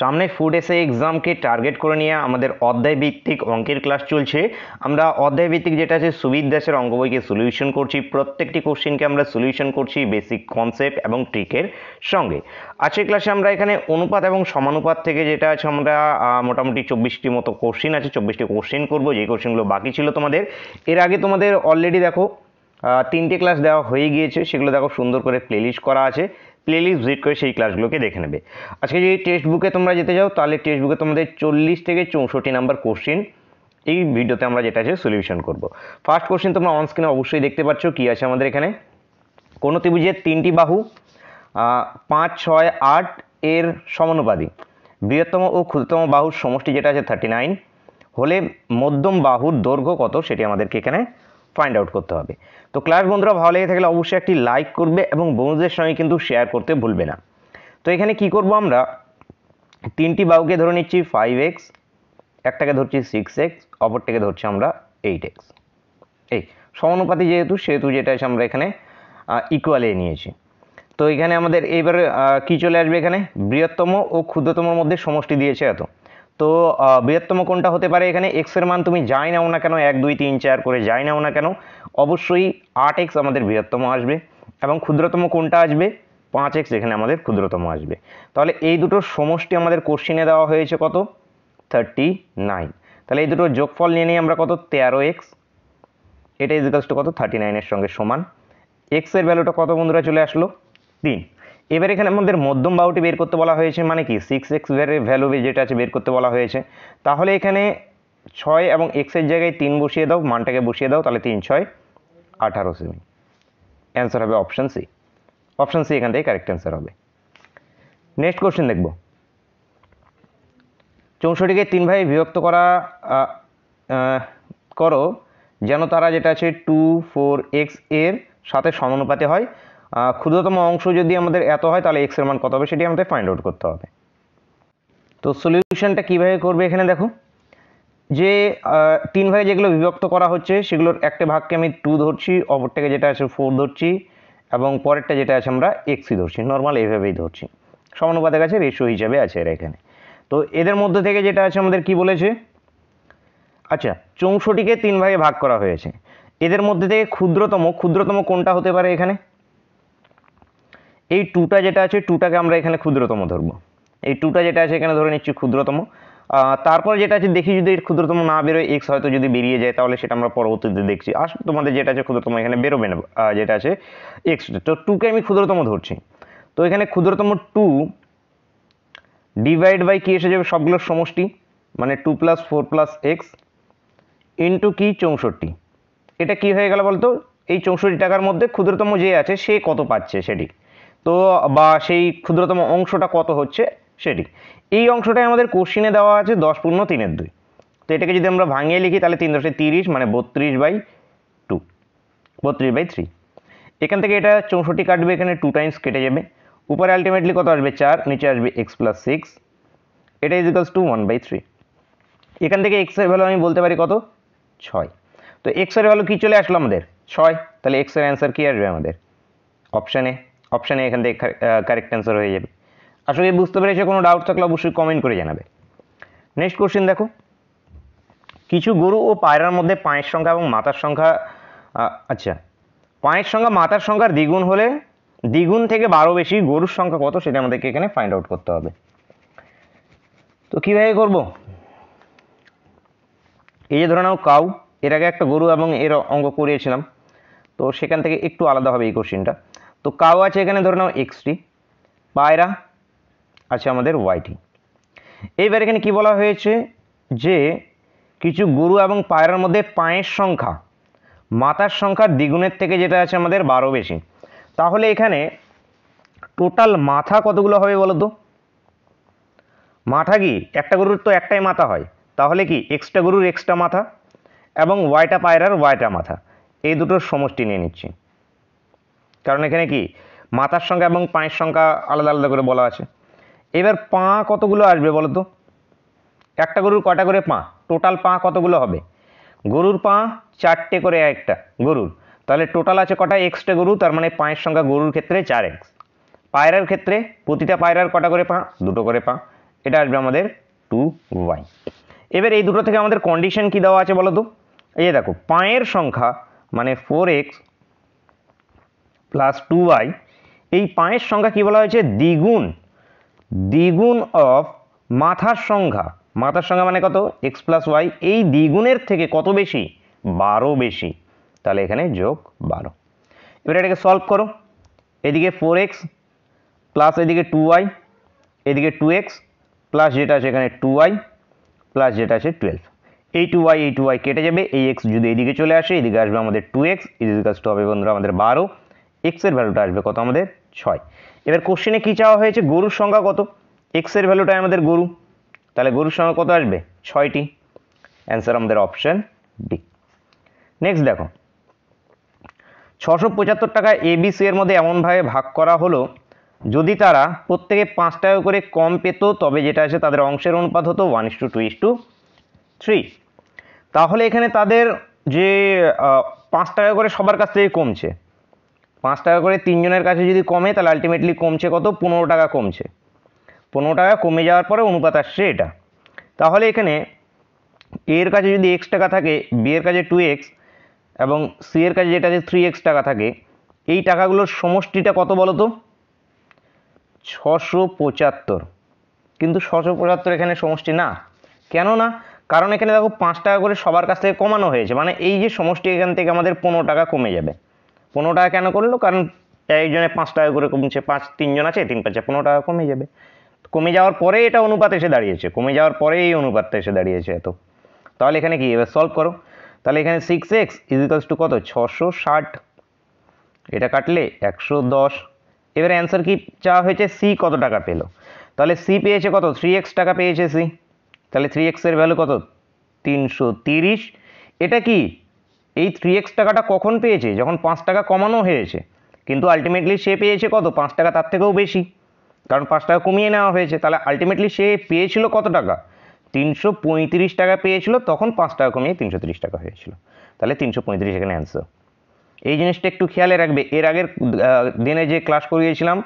সামনে ফুড এসে এক্সামকে টার্গেট করে নিয়ে আমাদের অধ্যায় ভিত্তিক অঙ্কের ক্লাস চলছে। আমরা অধ্যায় ভিত্তিক যেটা আছে সুবিদ দাসের অঙ্ক বইকে সলিউশন করছি, প্রত্যেকটি কোশ্চেনকে আমরা সলিউশন করছি বেসিক কনসেপ্ট এবং ট্রিকের সঙ্গে। আজকের ক্লাসে আমরা এখানে অনুপাত এবং সমানুপাত থেকে যেটা আছে আমরা মোটামুটি 24টি মতো কোশ্চেন আছে, 24টি কোশ্চেন করবো, যে কোশ্চেনগুলো বাকি ছিল তোমাদের। এর আগে তোমাদের অলরেডি দেখো 3টে ক্লাস দেওয়া হয়ে গিয়েছে, সেগুলো দেখো সুন্দর করে প্লেলিস্ট করা আছে, প্লেলিস্ট ভিজিট করে সেই ক্লাসগুলোকে দেখে নেবে। আজকে যদি টেক্সট বুকে তোমরা যেতে যাও তাহলে টেক্সট বুকে তোমাদের 40 থেকে 64 নাম্বার কোশ্চেন এই ভিডিওতে আমরা যেটা আছে সলিউশন করব। ফার্স্ট কোশ্চেন তোমরা অন স্ক্রিনে অবশ্যই দেখতে পাচ্ছ কি আছে আমাদের এখানে। কোন ত্রিভুজের 3টি বাহু 5, 6, 8 এর সমানুপাতিক, বৃহত্তম ও ক্ষুদ্রতম বাহুর সমষ্টি যেটা আছে 39 হলে মধ্যম বাহুর দৈর্ঘ্য কত সেটি আমাদেরকে এখানে ফাইন্ড আউট করতে হবে। তো ক্লাস বন্ধুরা ভালো লেগে থাকলে অবশ্যই একটি লাইক করবে এবং বন্ধুদের সঙ্গে কিন্তু শেয়ার করতে ভুলবে না। তো এখানে কি করব, আমরা 3টি বাহুকে ধরে নিচ্ছি 5x, একটাকে ধরছি 6x, অপরটাকে ধরছি আমরা 8x। এই সমানুপাতি সেহেতু যেটা আছে আমরা এখানে ইকুয়ালে নিয়েছি। তো এখানে আমাদের এইবার কি চলে আসবে, এখানে বৃহত্তম ও ক্ষুদ্রতমর মধ্যে সমষ্টি দিয়েছে এত। তো বৃহত্তম কোনটা হতে পারে, এখানে এক্স এর মান তুমি যাই নাও না কেন, 1, 2, 3, 4 করে যাই নাও না কেন, অবশ্যই 8x আমাদের বৃহত্তম আসবে। এবং ক্ষুদ্রতম কোনটা আসবে, 5x এখানে আমাদের ক্ষুদ্রতম আসবে। তাহলে এই দুটোর সমষ্টি আমাদের কোশ্চেনে দেওয়া হয়েছে কত, 39। তাহলে এই দুটোর যোগফল নিয়ে নিই আমরা কত, 13x। এটা ইজিক্যালস টু কত, 39 এর সঙ্গে সমান। এক্স এর ভ্যালুটা কত বন্ধুরা চলে আসলো, 3। এবার এখানে আমাদের মধ্যম বাহুটি বের করতে বলা হয়েছে, মানে কি 6x ভ্যালু যেটা আছে বের করতে বলা হয়েছে। তাহলে এখানে 6 এবং x এর জায়গায় 3 বসিয়ে দাও, মানটাকে বসিয়ে দাও, তাহলে 3, 6, 18 সেমি। অ্যান্সার হবে অপশন সি। অপশন সি এখান থেকে কারেক্ট অ্যান্সার হবে। নেক্সট কোশ্চেন দেখব। 64কে 3 ভাগে বিভক্ত করো যেন তারা যেটা আছে 2, 4x এর সাথে সমানুপাতে হয়। ক্ষুদ্রতম অংশ যদি আমাদের এত হয় তাহলে x এর মান কত হবে সেটি আমাদের ফাইন্ড আউট করতে হবে। তো সলিউশনটা কিভাবে করবে, এখানে দেখো যে 3 ভাগে যেগুলো বিভক্ত করা হচ্ছে সেগুলোর একটা ভাগকে আমি 2 ধরছি, অপরটাকে যেটা আছে 4 ধরছি, এবং পরেরটা যেটা আছে আমরা xই ধরছি, নর্মাল এইভাবেই ধরছি। সমানুপাতের কাছে রেশিও হিসাবে আছে এরা এখানে। তো এদের মধ্যে থেকে যেটা আছে আমাদের কি বলেছে, আচ্ছা 64কে 3 ভাগে ভাগ করা হয়েছে, এদের মধ্যে থেকে ক্ষুদ্রতম কোনটা হতে পারে, এখানে এই 2টা যেটা আছে 2টাকে আমরা এখানে ক্ষুদ্রতম ধরবো। এই 2টা যেটা আছে এখানে ধরে নিচ্ছি ক্ষুদ্রতম। তারপর যেটা আছে দেখি যদি এর ক্ষুদ্রতম না বেরোয়, এক্স হয়তো যদি বেরিয়ে যায় তাহলে সেটা আমরা পরবর্তীতে দেখছি। আর তোমাদের যেটা আছে ক্ষুদ্রতম এখানে বেরোবে না, যেটা আছে এক্স। তো 2কে আমি ক্ষুদ্রতম ধরছি। তো এখানে ক্ষুদ্রতম 2 ডিভাইড বাই কি এসে যাবে, সবগুলোর সমষ্টি, মানে 2 + 4 + x ইন্টু কি 64। এটা কি হয়ে গেল বলতো, এই 64 টাকার মধ্যে ক্ষুদ্রতম যে আছে সে কত পাচ্ছে সেটি, তো বা সেই ক্ষুদ্রতম অংশটা কত হচ্ছে সেটি। এই অংশটাই আমাদের কোশ্চিনে দেওয়া আছে 10 পূর্ণ 3/2। তো এটাকে যদি আমরা ভাঙিয়ে লিখি তাহলে 3 × 30 মানে 32/2, 32/3। এখান থেকে এটা 64 কাটবে, এখানে 2 টাইমস কেটে যাবে, উপরে আলটিমেটলি কত আসবে 4, নিচে আসবে x + 6, এটা ইজিক্যালস টু 1/3। এখান থেকে x এর ভ্যালু আমি বলতে পারি কত, 6। তো x এর ভ্যালু কি চলে আসলো আমাদের 6, তাহলে x এর অ্যান্সার কি আসবে আমাদের অপশানে এখান থেকে কারেক্ট অ্যান্সার হয়ে যাবে। আসলে বুঝতে পেরেছো, কোনো ডাউট থাকলে অবশ্যই কমেন্ট করে জানাবে। নেক্সট কোশ্চেন দেখো, কিছু গরু ও পায়রার মধ্যে পায়ের সংখ্যা এবং মাথার সংখ্যা, আচ্ছা পায়ের সংখ্যা মাথার সংখ্যার দ্বিগুণ হলে দ্বিগুণ থেকে 12 বেশি গরুর সংখ্যা কত সেটা আমাদেরকে এখানে ফাইন্ড আউট করতে হবে। তো কীভাবে করব, এই যে ধরে নাও কাউ, এর আগে একটা গরু এবং এর অঙ্ক করিয়েছিলাম, তো সেখান থেকে একটু আলাদা হবে এই কোশ্চেনটা। তো কাউ আছে এখানে ধরে নাও এক্সটি, পায়রা আছে আমাদের ওয়াইটি। এইবার এখানে কি বলা হয়েছে যে কিছু গরু এবং পায়রার মধ্যে পায়ের সংখ্যা মাথার সংখ্যার দ্বিগুণের থেকে যেটা আছে আমাদের 12 বেশি। তাহলে এখানে টোটাল মাথা কতগুলো হবে বলো তো, মাথা কি একটা গরুর তো একটাই মাথা হয়, তাহলে কি এক্সটা গরুর এক্সটা মাথা এবং ওয়াইটা পায়রার ওয়াইটা মাথা, এই দুটোর সমষ্টি নিয়ে নিচ্ছি। কারণ এখানে কি মাথার সংখ্যা এবং পায়ের সংখ্যা আলাদা আলাদা করে বলা আছে। এবার পা কতগুলো আসবে বলো তো, একটা গরুর কটা করে পা, টোটাল পা কতগুলো হবে, গরুর পা 4টে করে একটা গরুর, তাহলে টোটাল আছে কটা, এক্সটা গরু, তার মানে পায়ের সংখ্যা গরুর ক্ষেত্রে 4x। পায়রার ক্ষেত্রে প্রতিটা পায়রার কটা করে পা, 2টো করে পা, এটা আসবে আমাদের 2y। এবার এই দুটো থেকে আমাদের কন্ডিশন কি দেওয়া আছে বলো তো? এই যে দেখো, পায়ের সংখ্যা মানে 4x প্লাস 2y, এই পায়ের সংখ্যা কি বলা হয়েছে? দ্বিগুণ, দ্বিগুণ অফ মাথার সংখ্যা। মাথার সংখ্যা মানে কত? x প্লাস ওয়াই, এই দ্বিগুণের থেকে কত বেশি? 12 বেশি। তাহলে এখানে যোগ 12। এবার এটাকে সলভ করো। এদিকে 4x প্লাস এদিকে 2y, এদিকে 2x প্লাস যেটা আছে এখানে 2y প্লাস যেটা আছে 12। এই 2y কেটে যাবে, এই x যদি এইদিকে চলে আসে, এদিকে আসবে আমাদের 2x ইকুয়ালস টু হবে বন্ধুরা আমাদের 12। x এর ভ্যালুটা আসবে কত? আমাদের 6। এবার কোশ্চেনে কি চাওয়া হয়েছে? গরুর সংখ্যা কত? x এর ভ্যালুটাই আমাদের গরু, তাহলে গরুর সংখ্যা কত আসবে? 6টি। অ্যান্সার আমাদের অপশন ডি। নেক্সট দেখো, 675 টাকা এবিসি এর মধ্যে এমনভাবে ভাগ করা হলো যদি তারা প্রত্যেকে 5 টাকা করে কম পেত, তবে যেটা আছে তাদের অংশের অনুপাত হতো 1:2:3। তাহলে এখানে তাদের যে 5 টাকা করে সবার কাছ থেকে কমছে, 5 টাকা করে 3 জনের কাছে যদি কমে, তাহলে আলটিমেটলি কমছে কত? 15 টাকা কমছে। 15 টাকা কমে যাওয়ার পরে অনুপাত আসছে এটা। তাহলে এখানে এর কাছে যদি x টাকা থাকে, বি এর কাছে 2x এবং সি এর কাছে যেটা আছে 3x টাকা থাকে, এই টাকাগুলোর সমষ্টিটা কত বলো তো? 675। কিন্তু 675 এখানে সমষ্টি না। কেন না? কারণ এখানে দেখো 5 টাকা করে সবার কাছ থেকে কমানো হয়েছে, মানে এই যে সমষ্টি এখান থেকে আমাদের 15 টাকা কমে যাবে। 15 টাকা কেন করলো? কারণ একজনে 5 টাকা করে কমছে, 3 জন আছে, 3 5 15 টাকা কমে যাবে। কমে যাওয়ার পরে এটা অনুপাত এসে দাঁড়িয়েছে, কমে যাওয়ার পরে এই অনুপাতটা এসে দাঁড়িয়েছে এত। তাহলে এখানে কি? এবার সলভ করো। তাহলে এখানে 6x ইকুয়ালস টু কত? 660। এটা কাটলে 110। এবারে অ্যান্সার কি চাওয়া হয়েছে? সি কত টাকা পেলো? তাহলে সি পেয়েছে কত? 3x টাকা পেয়েছে সি। তাহলে 3x এর ভ্যালু কত? 330। এটা কি? এই 3x টাকাটা কখন পেয়েছে? যখন 5 টাকা কমানো হয়েছে। কিন্তু আলটিমেটলি সে পেয়েছে কত? 5 টাকা তার থেকেও বেশি, কারণ 5 টাকা কমিয়ে নেওয়া হয়েছে। তাহলে আলটিমেটলি সে পেয়েছিল কত টাকা? 335 টাকা পেয়েছিল, তখন 5 টাকা কমিয়ে 330 টাকা হয়েছিল। তাহলে 335 এখানে অ্যান্সার। এই জিনিসটা একটু খেয়ালে রাখবে। এর আগের দিনে যে ক্লাস করিয়েছিলাম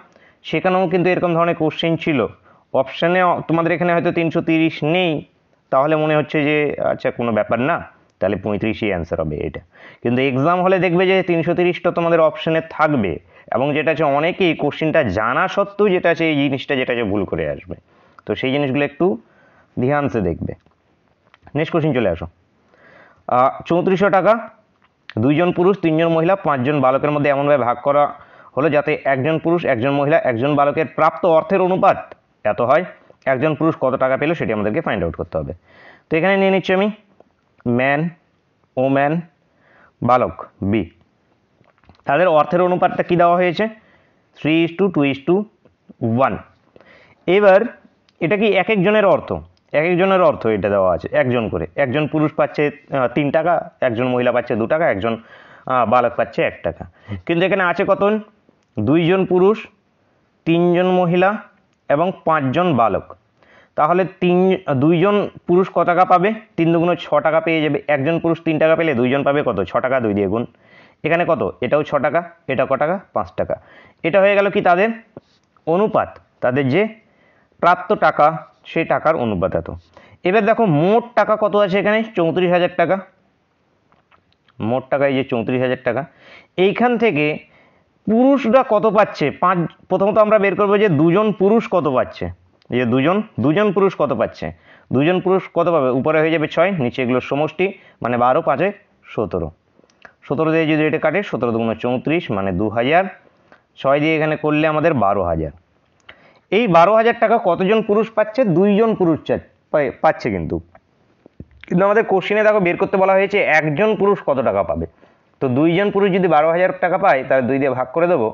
সেখানেও কিন্তু এরকম ধরনের কোশ্চেন ছিল। অপশানে তোমাদের এখানে হয়তো 330 নেই, তাহলে মনে হচ্ছে যে আচ্ছা কোনো ব্যাপার না, তাহলে 35ই অ্যান্সার হবে এটা। কিন্তু এক্সাম হলে দেখবে যে 330টা তোমাদের অপশানে থাকবে, এবং যেটা আছে অনেকেই কোশ্চেনটা জানা সত্ত্বেও যেটা আছে এই জিনিসটা যেটা আছে ভুল করে আসবে। তো সেই জিনিসগুলো একটু ধ্যানসে দেখবে। নেক্সট কোশ্চেন চলে আসো। 3400 টাকা 2 জন পুরুষ 3 জন মহিলা 5 জন বালকের মধ্যে এমনভাবে ভাগ করা হলো যাতে একজন পুরুষ একজন মহিলা একজন বালকের প্রাপ্ত অর্থের অনুপাত এত হয়। একজন পুরুষ কত টাকা পেল সেটি আমাদেরকে ফাইন্ড আউট করতে হবে। তো এখানে নিয়ে নিচ্ছি আমি ম্যান, ওম্যান, বালক বি। তাদের অর্থের অনুপাতটা কি দেওয়া হয়েছে? 3:2:1। এবার এটা কি এক একজনের অর্থ? এক একজনের অর্থ এটা দেওয়া আছে একজন করে। একজন পুরুষ পাচ্ছে 3 টাকা, একজন মহিলা পাচ্ছে 2 টাকা, একজন বালক পাচ্ছে 1 টাকা। কিন্তু এখানে আছে কত? 2 জন পুরুষ 3 জন মহিলা এবং 5 জন বালক। তাহলে 2 জন পুরুষ কত টাকা পাবে? 3 দুগুণ 6 টাকা পেয়ে যাবে। একজন পুরুষ 3 টাকা পেলে 2 জন পাবে কত? 6 টাকা, 2 দিয়ে গুণ। এখানে কত? এটাও 6 টাকা, এটা ক টাকা? 5 টাকা। এটা হয়ে গেল কি তাদের অনুপাত, তাদের যে প্রাপ্ত টাকা সেই টাকার অনুপাত এত। এবার দেখো মোট টাকা কত আছে এখানে? 34,000 টাকা। মোট টাকা এই যে 34,000 টাকা। এইখান থেকে পুরুষরা কত পাচ্ছে? প্রথমত আমরা বের করবো যে 2 জন পুরুষ কত পাচ্ছে। এই যে 2 জন পুরুষ কত পাচ্ছে? 2 জন পুরুষ কত পাবে? উপরে হয়ে যাবে 6, নিচে এগুলোর সমষ্টি মানে 12, 5 17। 17 দিয়ে যদি এটা কাটে 17 দুগুণ 34 মানে 2000। 6 দিয়ে এখানে করলে আমাদের 12,000। এই 12,000 টাকা কতজন পুরুষ পাচ্ছে? 2 জন পুরুষ পাচ্ছে। কিন্তু আমাদের কোশ্চেনে দেখো বের করতে বলা হয়েছে একজন পুরুষ কত টাকা পাবে। তো 2 জন পুরুষ যদি 12,000 টাকা পায়, তাহলে 2 দিয়ে ভাগ করে দেবো,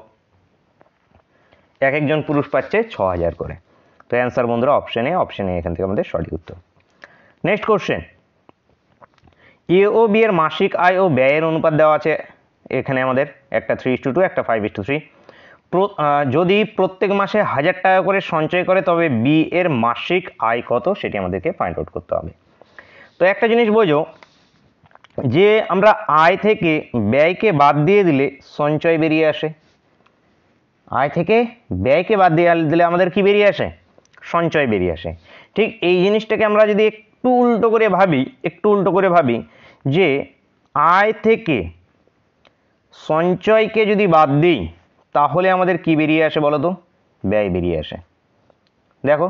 এক একজন পুরুষ পাচ্ছে 6,000 করে। তো অ্যান্সার বন্ধুরা অপশন এ এখান থেকে আমাদের সঠিক উত্তর। নেক্সট কোশ্চেন, এ ও বি এর মাসিক আয় ও ব্যয়ের অনুপাত দেওয়া আছে এখানে আমাদের, একটা 3:2 একটা 5:3। যদি প্রত্যেক মাসে 1000 টাকা করে সঞ্চয় করে তবে বি এর মাসিক আয় কত সেটি আমাদেরকে ফাইন্ড আউট করতে হবে। তো একটা জিনিস বোঝো যে আমরা আয় থেকে ব্যয়কে বাদ দিয়ে দিলে সঞ্চয় বেরিয়ে আসে, আয় থেকে ব্যয়কে বাদ দিয়ে দিলে আমাদের কি বেরিয়ে আসে? সঞ্চয় বেরিয়ে আসে। ঠিক এই জিনিসটাকে আমরা যদি একটু উল্টো করে ভাবি যে আয় থেকে সঞ্চয়কে যদি বাদ দিই তাহলে আমাদের কি বেরিয়ে আসে বলো তো? ব্যয় বেরিয়ে আসে। দেখো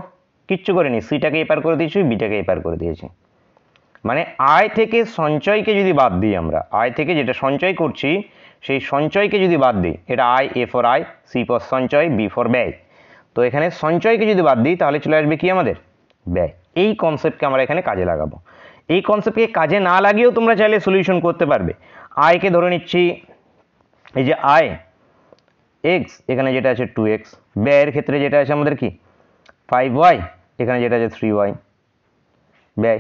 কিচ্ছু করিনি, সিটাকে এপার করে দিয়েছি, বিটাকে এপার করে দিয়েছি। মানে আয় থেকে সঞ্চয়কে যদি বাদ দিই, আমরা আয় থেকে যেটা সঞ্চয় করছি সেই সঞ্চয়কে যদি বাদ দিই, এটা আই, এ ফর আয়, সি ফর সঞ্চয়, বি ফর ব্যয়। তো এখানে সঞ্চয়কে যদি বাদ দিই তাহলে চলে আসবে কি আমাদের? ব্যয়। এই কনসেপ্টকে আমরা এখানে কাজে লাগাবো। এই কনসেপ্টকে কাজে না লাগিয়েও তোমরা চাইলে সলিউশন করতে পারবে। আয়কে ধরে নিচ্ছি, এই যে আয় এক্স, এখানে যেটা আছে 2x, ব্যয়ের ক্ষেত্রে যেটা আছে আমাদের কি 5y, এখানে যেটা আছে 3y। ব্যয়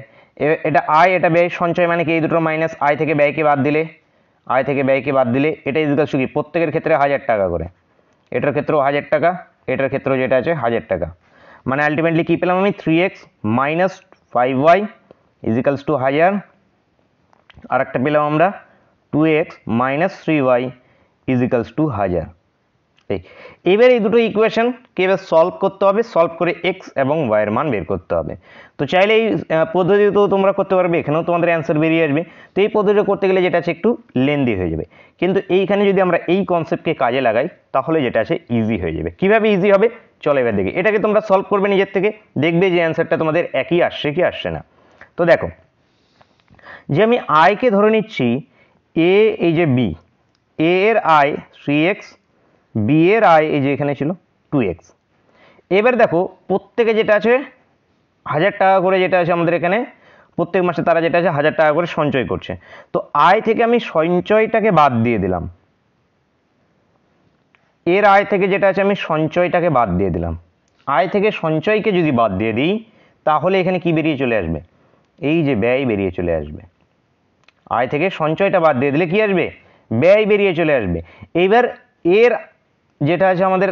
এটা আয়, এটা ব্যয়। সঞ্চয় মানে কি? এই দুটো মাইনাস, আয় থেকে ব্যয়কে বাদ দিলে, এটা ইকুয়ালস টু কি? প্রত্যেকের ক্ষেত্রে 1000 টাকা করে, এটার ক্ষেত্রেও 1000 টাকা, এটার ক্ষেত্রেও যেটা আছে 1000 টাকা। মানে আলটিমেটলি কি পেলাম আমি? 3x minus 5y ইজিক্যালস two 1000। আর একটা পেলাম আমরা 2x মাইনাস 3y ইজিক্যালস টু 1000। এবার এই দুটো ইকুয়েশনকে এবার সলভ করতে হবে, সলভ করে এক্স এবং ওয়াই এর মান বের করতে হবে। তো চাইলে এই পদ্ধতিতেও তোমরা করতে পারবে, এখানেও তোমাদের অ্যান্সার বেরিয়ে আসবে। তো এই পদ্ধতিটা করতে গেলে যেটা আছে একটু লেন্দি হয়ে যাবে, কিন্তু এইখানে যদি আমরা এই কনসেপ্টকে কাজে লাগাই তাহলে যেটা আছে ইজি হয়ে যাবে। কিভাবে ইজি হবে চলো এবার দেখি। এটাকে তোমরা সলভ করবে নিজের থেকে, দেখবে যে অ্যান্সারটা তোমাদের একই আসছে কি আসছে না। তো দেখো, যে আমি আয়কে ধরে নিচ্ছি এ, এই যে বি, এ এর আয় 3x, বি এর আয় এই যে এখানে ছিল 2x। এবার দেখো প্রত্যেকে যেটা আছে 1000 টাকা করে, যেটা আছে আমাদের এখানে প্রত্যেক মাসে তারা যেটা আছে 1000 টাকা করে সঞ্চয় করছে। তো আয় থেকে আমি সঞ্চয়টাকে বাদ দিয়ে দিলাম, এর আয় থেকে যেটা আছে আমি সঞ্চয়টাকে বাদ দিয়ে দিলাম। আয় থেকে সঞ্চয়কে যদি বাদ দিয়ে দিই তাহলে এখানে কি বেরিয়ে চলে আসবে? এই যে ব্যয় বেরিয়ে চলে আসবে। আয় থেকে সঞ্চয়টা বাদ দিয়ে দিলে কি আসবে? ব্যয় বেরিয়ে চলে আসবে। এইবার এর যেটা আছে আমাদের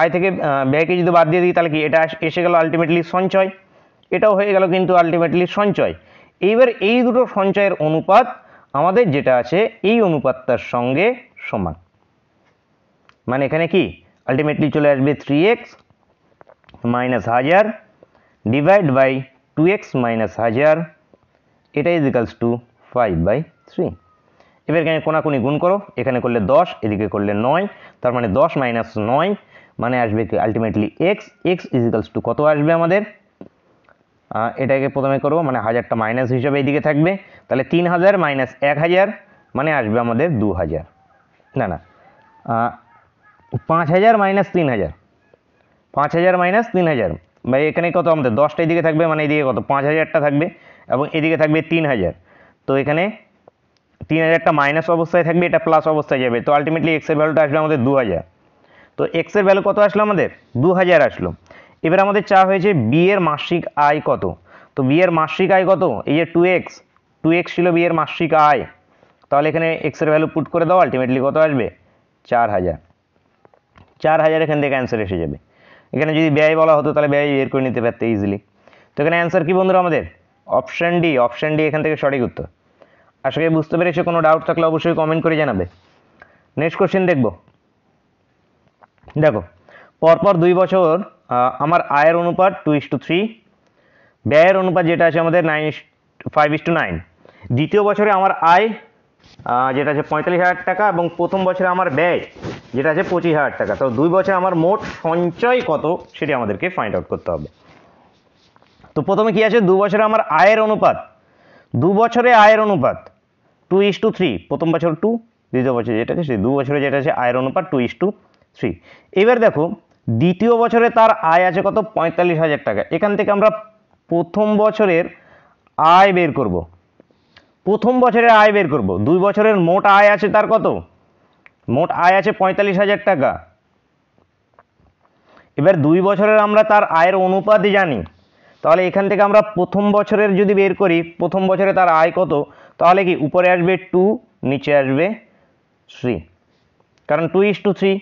আয় থেকে ব্যয়কে যদি বাদ দিয়ে দিই তাহলে কি? এটা এসে গেল আলটিমেটলি সঞ্চয়, এটাও হয়ে গেল কিন্তু আলটিমেটলি সঞ্চয়। এইবার এই দুটো সঞ্চয়ের অনুপাত আমাদের যেটা আছে এই অনুপাতটার সঙ্গে সমান। মানে এখানে কি আলটিমেটলি চলে আসবে 3x minus 1000 divide by 2x minus 1000, এটা ইজ ইকালস টু 5/3। এবার এখানে কোনাকুনি গুণ করো, এখানে করলে 10, এদিকে করলে 9, তার মানে 10 মাইনাস 9 মানে আসবে কি ultimately x. X is equals two কত আসবে আমাদের? এটাকে প্রথমে করবো, মানে 1000টা মাইনাস হিসাবে এইদিকে থাকবে, তাহলে 3000 মাইনাস 1000 মানে আসবে আমাদের 2000, না 5000 মাইনাস 3000, 5000 মাইনাস 3000 ভাই এখানে কত আমাদের? 10টা এদিকে থাকবে, মানে এদিকে কত? 5000টা থাকবে এবং এদিকে থাকবে 3000। তো এখানে 3000টা মাইনাস অবস্থায় থাকবে, এটা প্লাস অবস্থায় যাবে। তো আলটিমেটলি এক্সের ভ্যালুটা আসবে আমাদের 2000। তো এক্সের ভ্যালু কত আসলো আমাদের? 2000 আসলো। এবার আমাদের চা হয়েছে বি এর মাসিক আয় কত। তো বি এর মাসিক আয় কত? এই যে 2x ছিল বি এর মাসিক আয়, তাহলে এখানে এক্সের ভ্যালু পুট করে দাও, আলটিমেটলি কত আসবে? 4000। 4000 এখান থেকে অ্যান্সার এসে যাবে। এখানে যদি ব্যয় বলা হতো তাহলে ব্যয় বের করে নিতে পারতে ইজিলি। তো এখানে অ্যান্সার কি বন্ধুরা আমাদের? Option D. অপশান ডি এখান থেকে সঠিক উত্তর। আশা করি বুঝতে পেরেছো। কোনো ডাউট থাকলে অবশ্যই কমেন্ট করে জানাবে। নেক্সট কোশ্চেন দেখব। দেখো, পরপর 2 বছর আমার আয়ের অনুপাত 2:3, ব্যয়ের অনুপাত যেটা আছে আমাদের 5:9। দ্বিতীয় বছরে আমার আয় যেটা আছে 45,000 টাকা এবং প্রথম বছরে আমার ব্যয় যেটা আছে 25,000 টাকা। তো 2 বছরে আমার মোট সঞ্চয় কত সেটি আমাদেরকে ফাইন্ড আউট করতে হবে। তো প্রথমে কি আছে? 2 বছরে আমার আয়ের অনুপাত, 2 বছরে আয়ের অনুপাত 2:3, প্রথম বছর 2, দ্বিতীয় বছর যেটা আছে সেই 2 বছরে যেটা আছে আয়ের অনুপাত 2:3। এবার দেখো দ্বিতীয় বছরে তার আয় আছে কত? 45,000 টাকা। এখান থেকে আমরা প্রথম বছরের আয় বের করব, প্রথম বছরের আয় বের করব। 2 বছরের মোট আয় আছে তার কত? মোট আয় আছে 45,000 টাকা। এবার 2 বছরের আমরা তার আয়ের অনুপাত জানি, তাহলে এখান থেকে আমরা প্রথম বছরের যদি বের করি, প্রথম বছরে তার আয় কত, তাহলে কি উপরে আসবে 2, নিচে আসবে 3, কারণ 2:3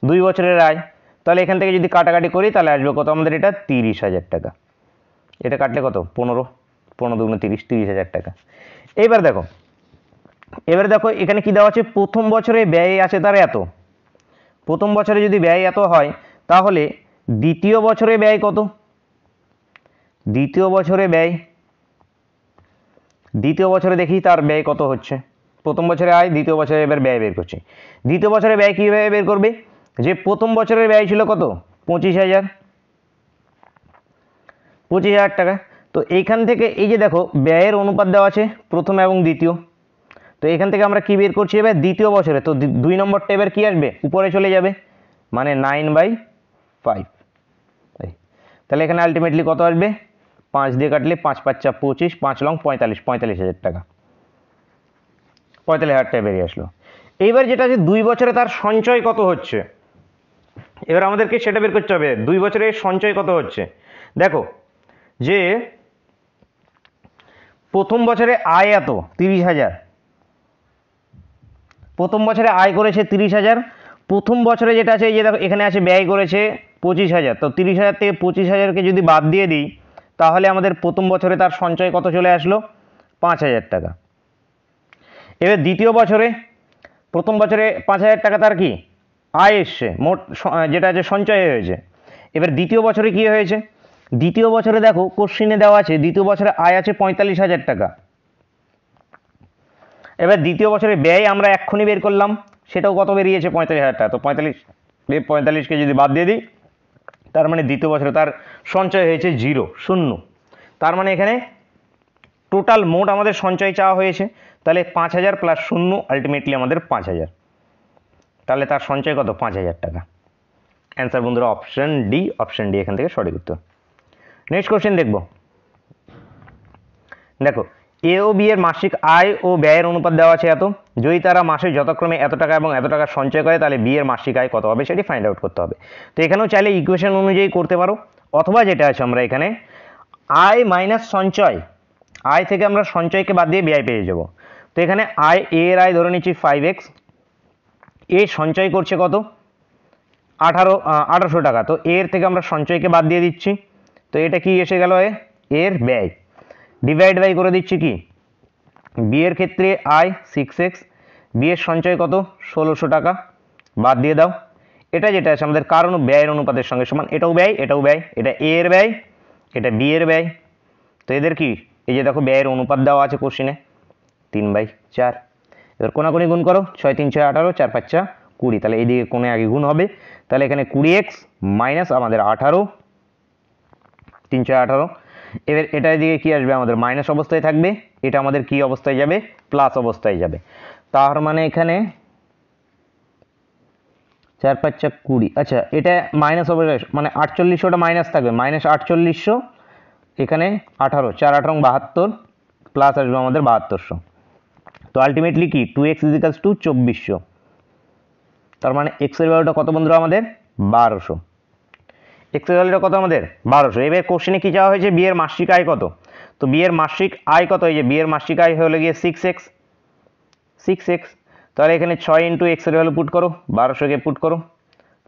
2 বছরের আয়। তাহলে এখান থেকে যদি কাটাকাটি করি তাহলে আসবে কত আমাদের? এটা 30,000 টাকা। এটা কাটলে কত? 15 2 30, 30,000 টাকা। এবার দেখো এখানে কি দেওয়া আছে? প্রথম বছরে ব্যয় আছে তার এত। প্রথম বছরে যদি ব্যয় এত হয় তাহলে দ্বিতীয় বছরে ব্যয় কত? দ্বিতীয় বছরে ব্যয়, দ্বিতীয় বছরে দেখি তার ব্যয় কত হচ্ছে। প্রথম বছরে আয়, দ্বিতীয় বছরে এবার ব্যয় বের করছি। দ্বিতীয় বছরে ব্যয় কীভাবে বের করবে, যে প্রথম বছরের ব্যয় ছিল কত 25,000, 25,000 টাকা। তো এইখান থেকে এই যে দেখো ব্যয়ের অনুপাত দেওয়া আছে প্রথম এবং দ্বিতীয়, তো এখান থেকে আমরা কি বের করছি এবার দ্বিতীয় বছরে, তো 2 নম্বরটা এবার কি আসবে উপরে চলে যাবে, মানে 9/5। তাহলে এখানে আলটিমেটলি কত আসবে, 5 দিয়ে কাটলে 5 5 25, 5 লং 45, 45,000 টাকা, 45,000 টাকা বেরিয়ে আসলো। এইবার যেটা আছে 2 বছরে তার সঞ্চয় কত হচ্ছে, এবার আমাদেরকে সেটা বের করতে হবে 2 বছরে সঞ্চয় কত হচ্ছে। দেখো যে প্রথম বছরে আয় এত 30,000, প্রথম বছরে আয় করেছে 30,000, প্রথম বছরে যেটা আছে এই যে দেখো এখানে আছে ব্যয় করেছে 25,000, তো 30,000 থেকে 25,000কে যদি বাদ দিয়ে দিই তাহলে আমাদের প্রথম বছরে তার সঞ্চয় কত চলে আসলো 5,000 টাকা। এবার দ্বিতীয় বছরে, প্রথম বছরে 5,000 টাকা তার কি আয় এসছে, মোট যেটা আছে সঞ্চয় হয়েছে। এবার দ্বিতীয় বছরে কি হয়েছে, দ্বিতীয় বছরে দেখো কোশ্চিনে দেওয়া আছে দ্বিতীয় বছরে আয় আছে 45,000 টাকা। এবার দ্বিতীয় বছরে ব্যয় আমরা এক্ষুনি বের করলাম, সেটাও কত বেরিয়েছে 45,000 টাকা। তো 45কে যদি বাদ দিয়ে দিই তার মানে দ্বিতীয় বছরে তার সঞ্চয় হয়েছে 0, 0। তার মানে এখানে টোটাল মোট আমাদের সঞ্চয় চাওয়া হয়েছে, তাহলে 5,000 প্লাস 0 আলটিমেটলি আমাদের 5,000, তাহলে তার সঞ্চয় কত 5,000 টাকা। অ্যান্সার বন্ধুরা অপশন ডি, অপশন ডি এখান থেকে সঠিক উত্তর। নেক্সট কোশ্চেন দেখব। দেখো এ ও বি এর মাসিক আয় ও ব্যয়ের অনুপাত দেওয়া আছে এত, যদি তারা মাসে যথাক্রমে এত টাকা এবং এত টাকা সঞ্চয় করে তাহলে বি এর মাসিক আয় কত হবে সেটি ফাইন্ড আউট করতে হবে। তো এখানেও চাইলে ইকুয়েশন অনুযায়ী করতে পারো, অথবা যেটা আছে আমরা এখানে আয় মাইনাস সঞ্চয়, আয় থেকে আমরা সঞ্চয়কে বাদ দিয়ে ব্যয় পেয়ে যাব। তো এখানে আয় এ এর আয় ধরে নিচ্ছি 5x, এ সঞ্চয় করছে কত 1800 টাকা, তো এর থেকে আমরা সঞ্চয়কে বাদ দিয়ে দিচ্ছি, তো এটা কি এসে গেল এর ব্যয়, ডিভাইড বাই করে দিচ্ছি কি বি এর ক্ষেত্রে আয় 6x, বি এর সঞ্চয় কত 1600 টাকা, বাদ দিয়ে দাও। এটা যেটা আছে আমাদের কারণ ব্যয়ের অনুপাতের সঙ্গে সমান, এটাও ব্যয় এটাও ব্যয়, এটা এ এর ব্যয় এটা বি এর ব্যয়, তো এদের কি এই যে দেখো ব্যয়ের অনুপাত দেওয়া আছে কোশ্চিনে 3/4। এবার কোনাকুনি গুণ করো, 6 3 6 18, 4 5 20, তাহলে এইদিকে কোণে আগে গুণ হবে, তাহলে এখানে 20x মাইনাস আমাদের 18, 3 6 18। এবার এটা এদিকে কি আসবে আমাদের মাইনাস অবস্থায় থাকবে, এটা আমাদের কি অবস্থায় যাবে প্লাস অবস্থায় যাবে। তার মানে এখানে 4 5 20, আচ্ছা এটা মাইনাস অবস্থায় মানে 4800টা মাইনাস থাকবে, মাইনাস 4800, এখানে 18, 4 18 72, প্লাস আসবে আমাদের 7200। তো আলটিমেটলি কি 2x ইজিক্যালস টু 2400, তার মানে এক্স এর ভ্যালুটা কত বন্ধুরা আমাদের 1200, এক্স এর ভ্যালুটা কত আমাদের 1200। এবার কোশ্চেনে কি চাওয়া হয়েছে বি এর মাসিক আয় কত, তো বি এর মাসিক আয় কত, এই যে বি এর মাসিক আয় হলো গিয়ে 6x, তাহলে এখানে 6 ইন্টু এক্স এর ভ্যালু পুট করো, 1200কে পুট করো,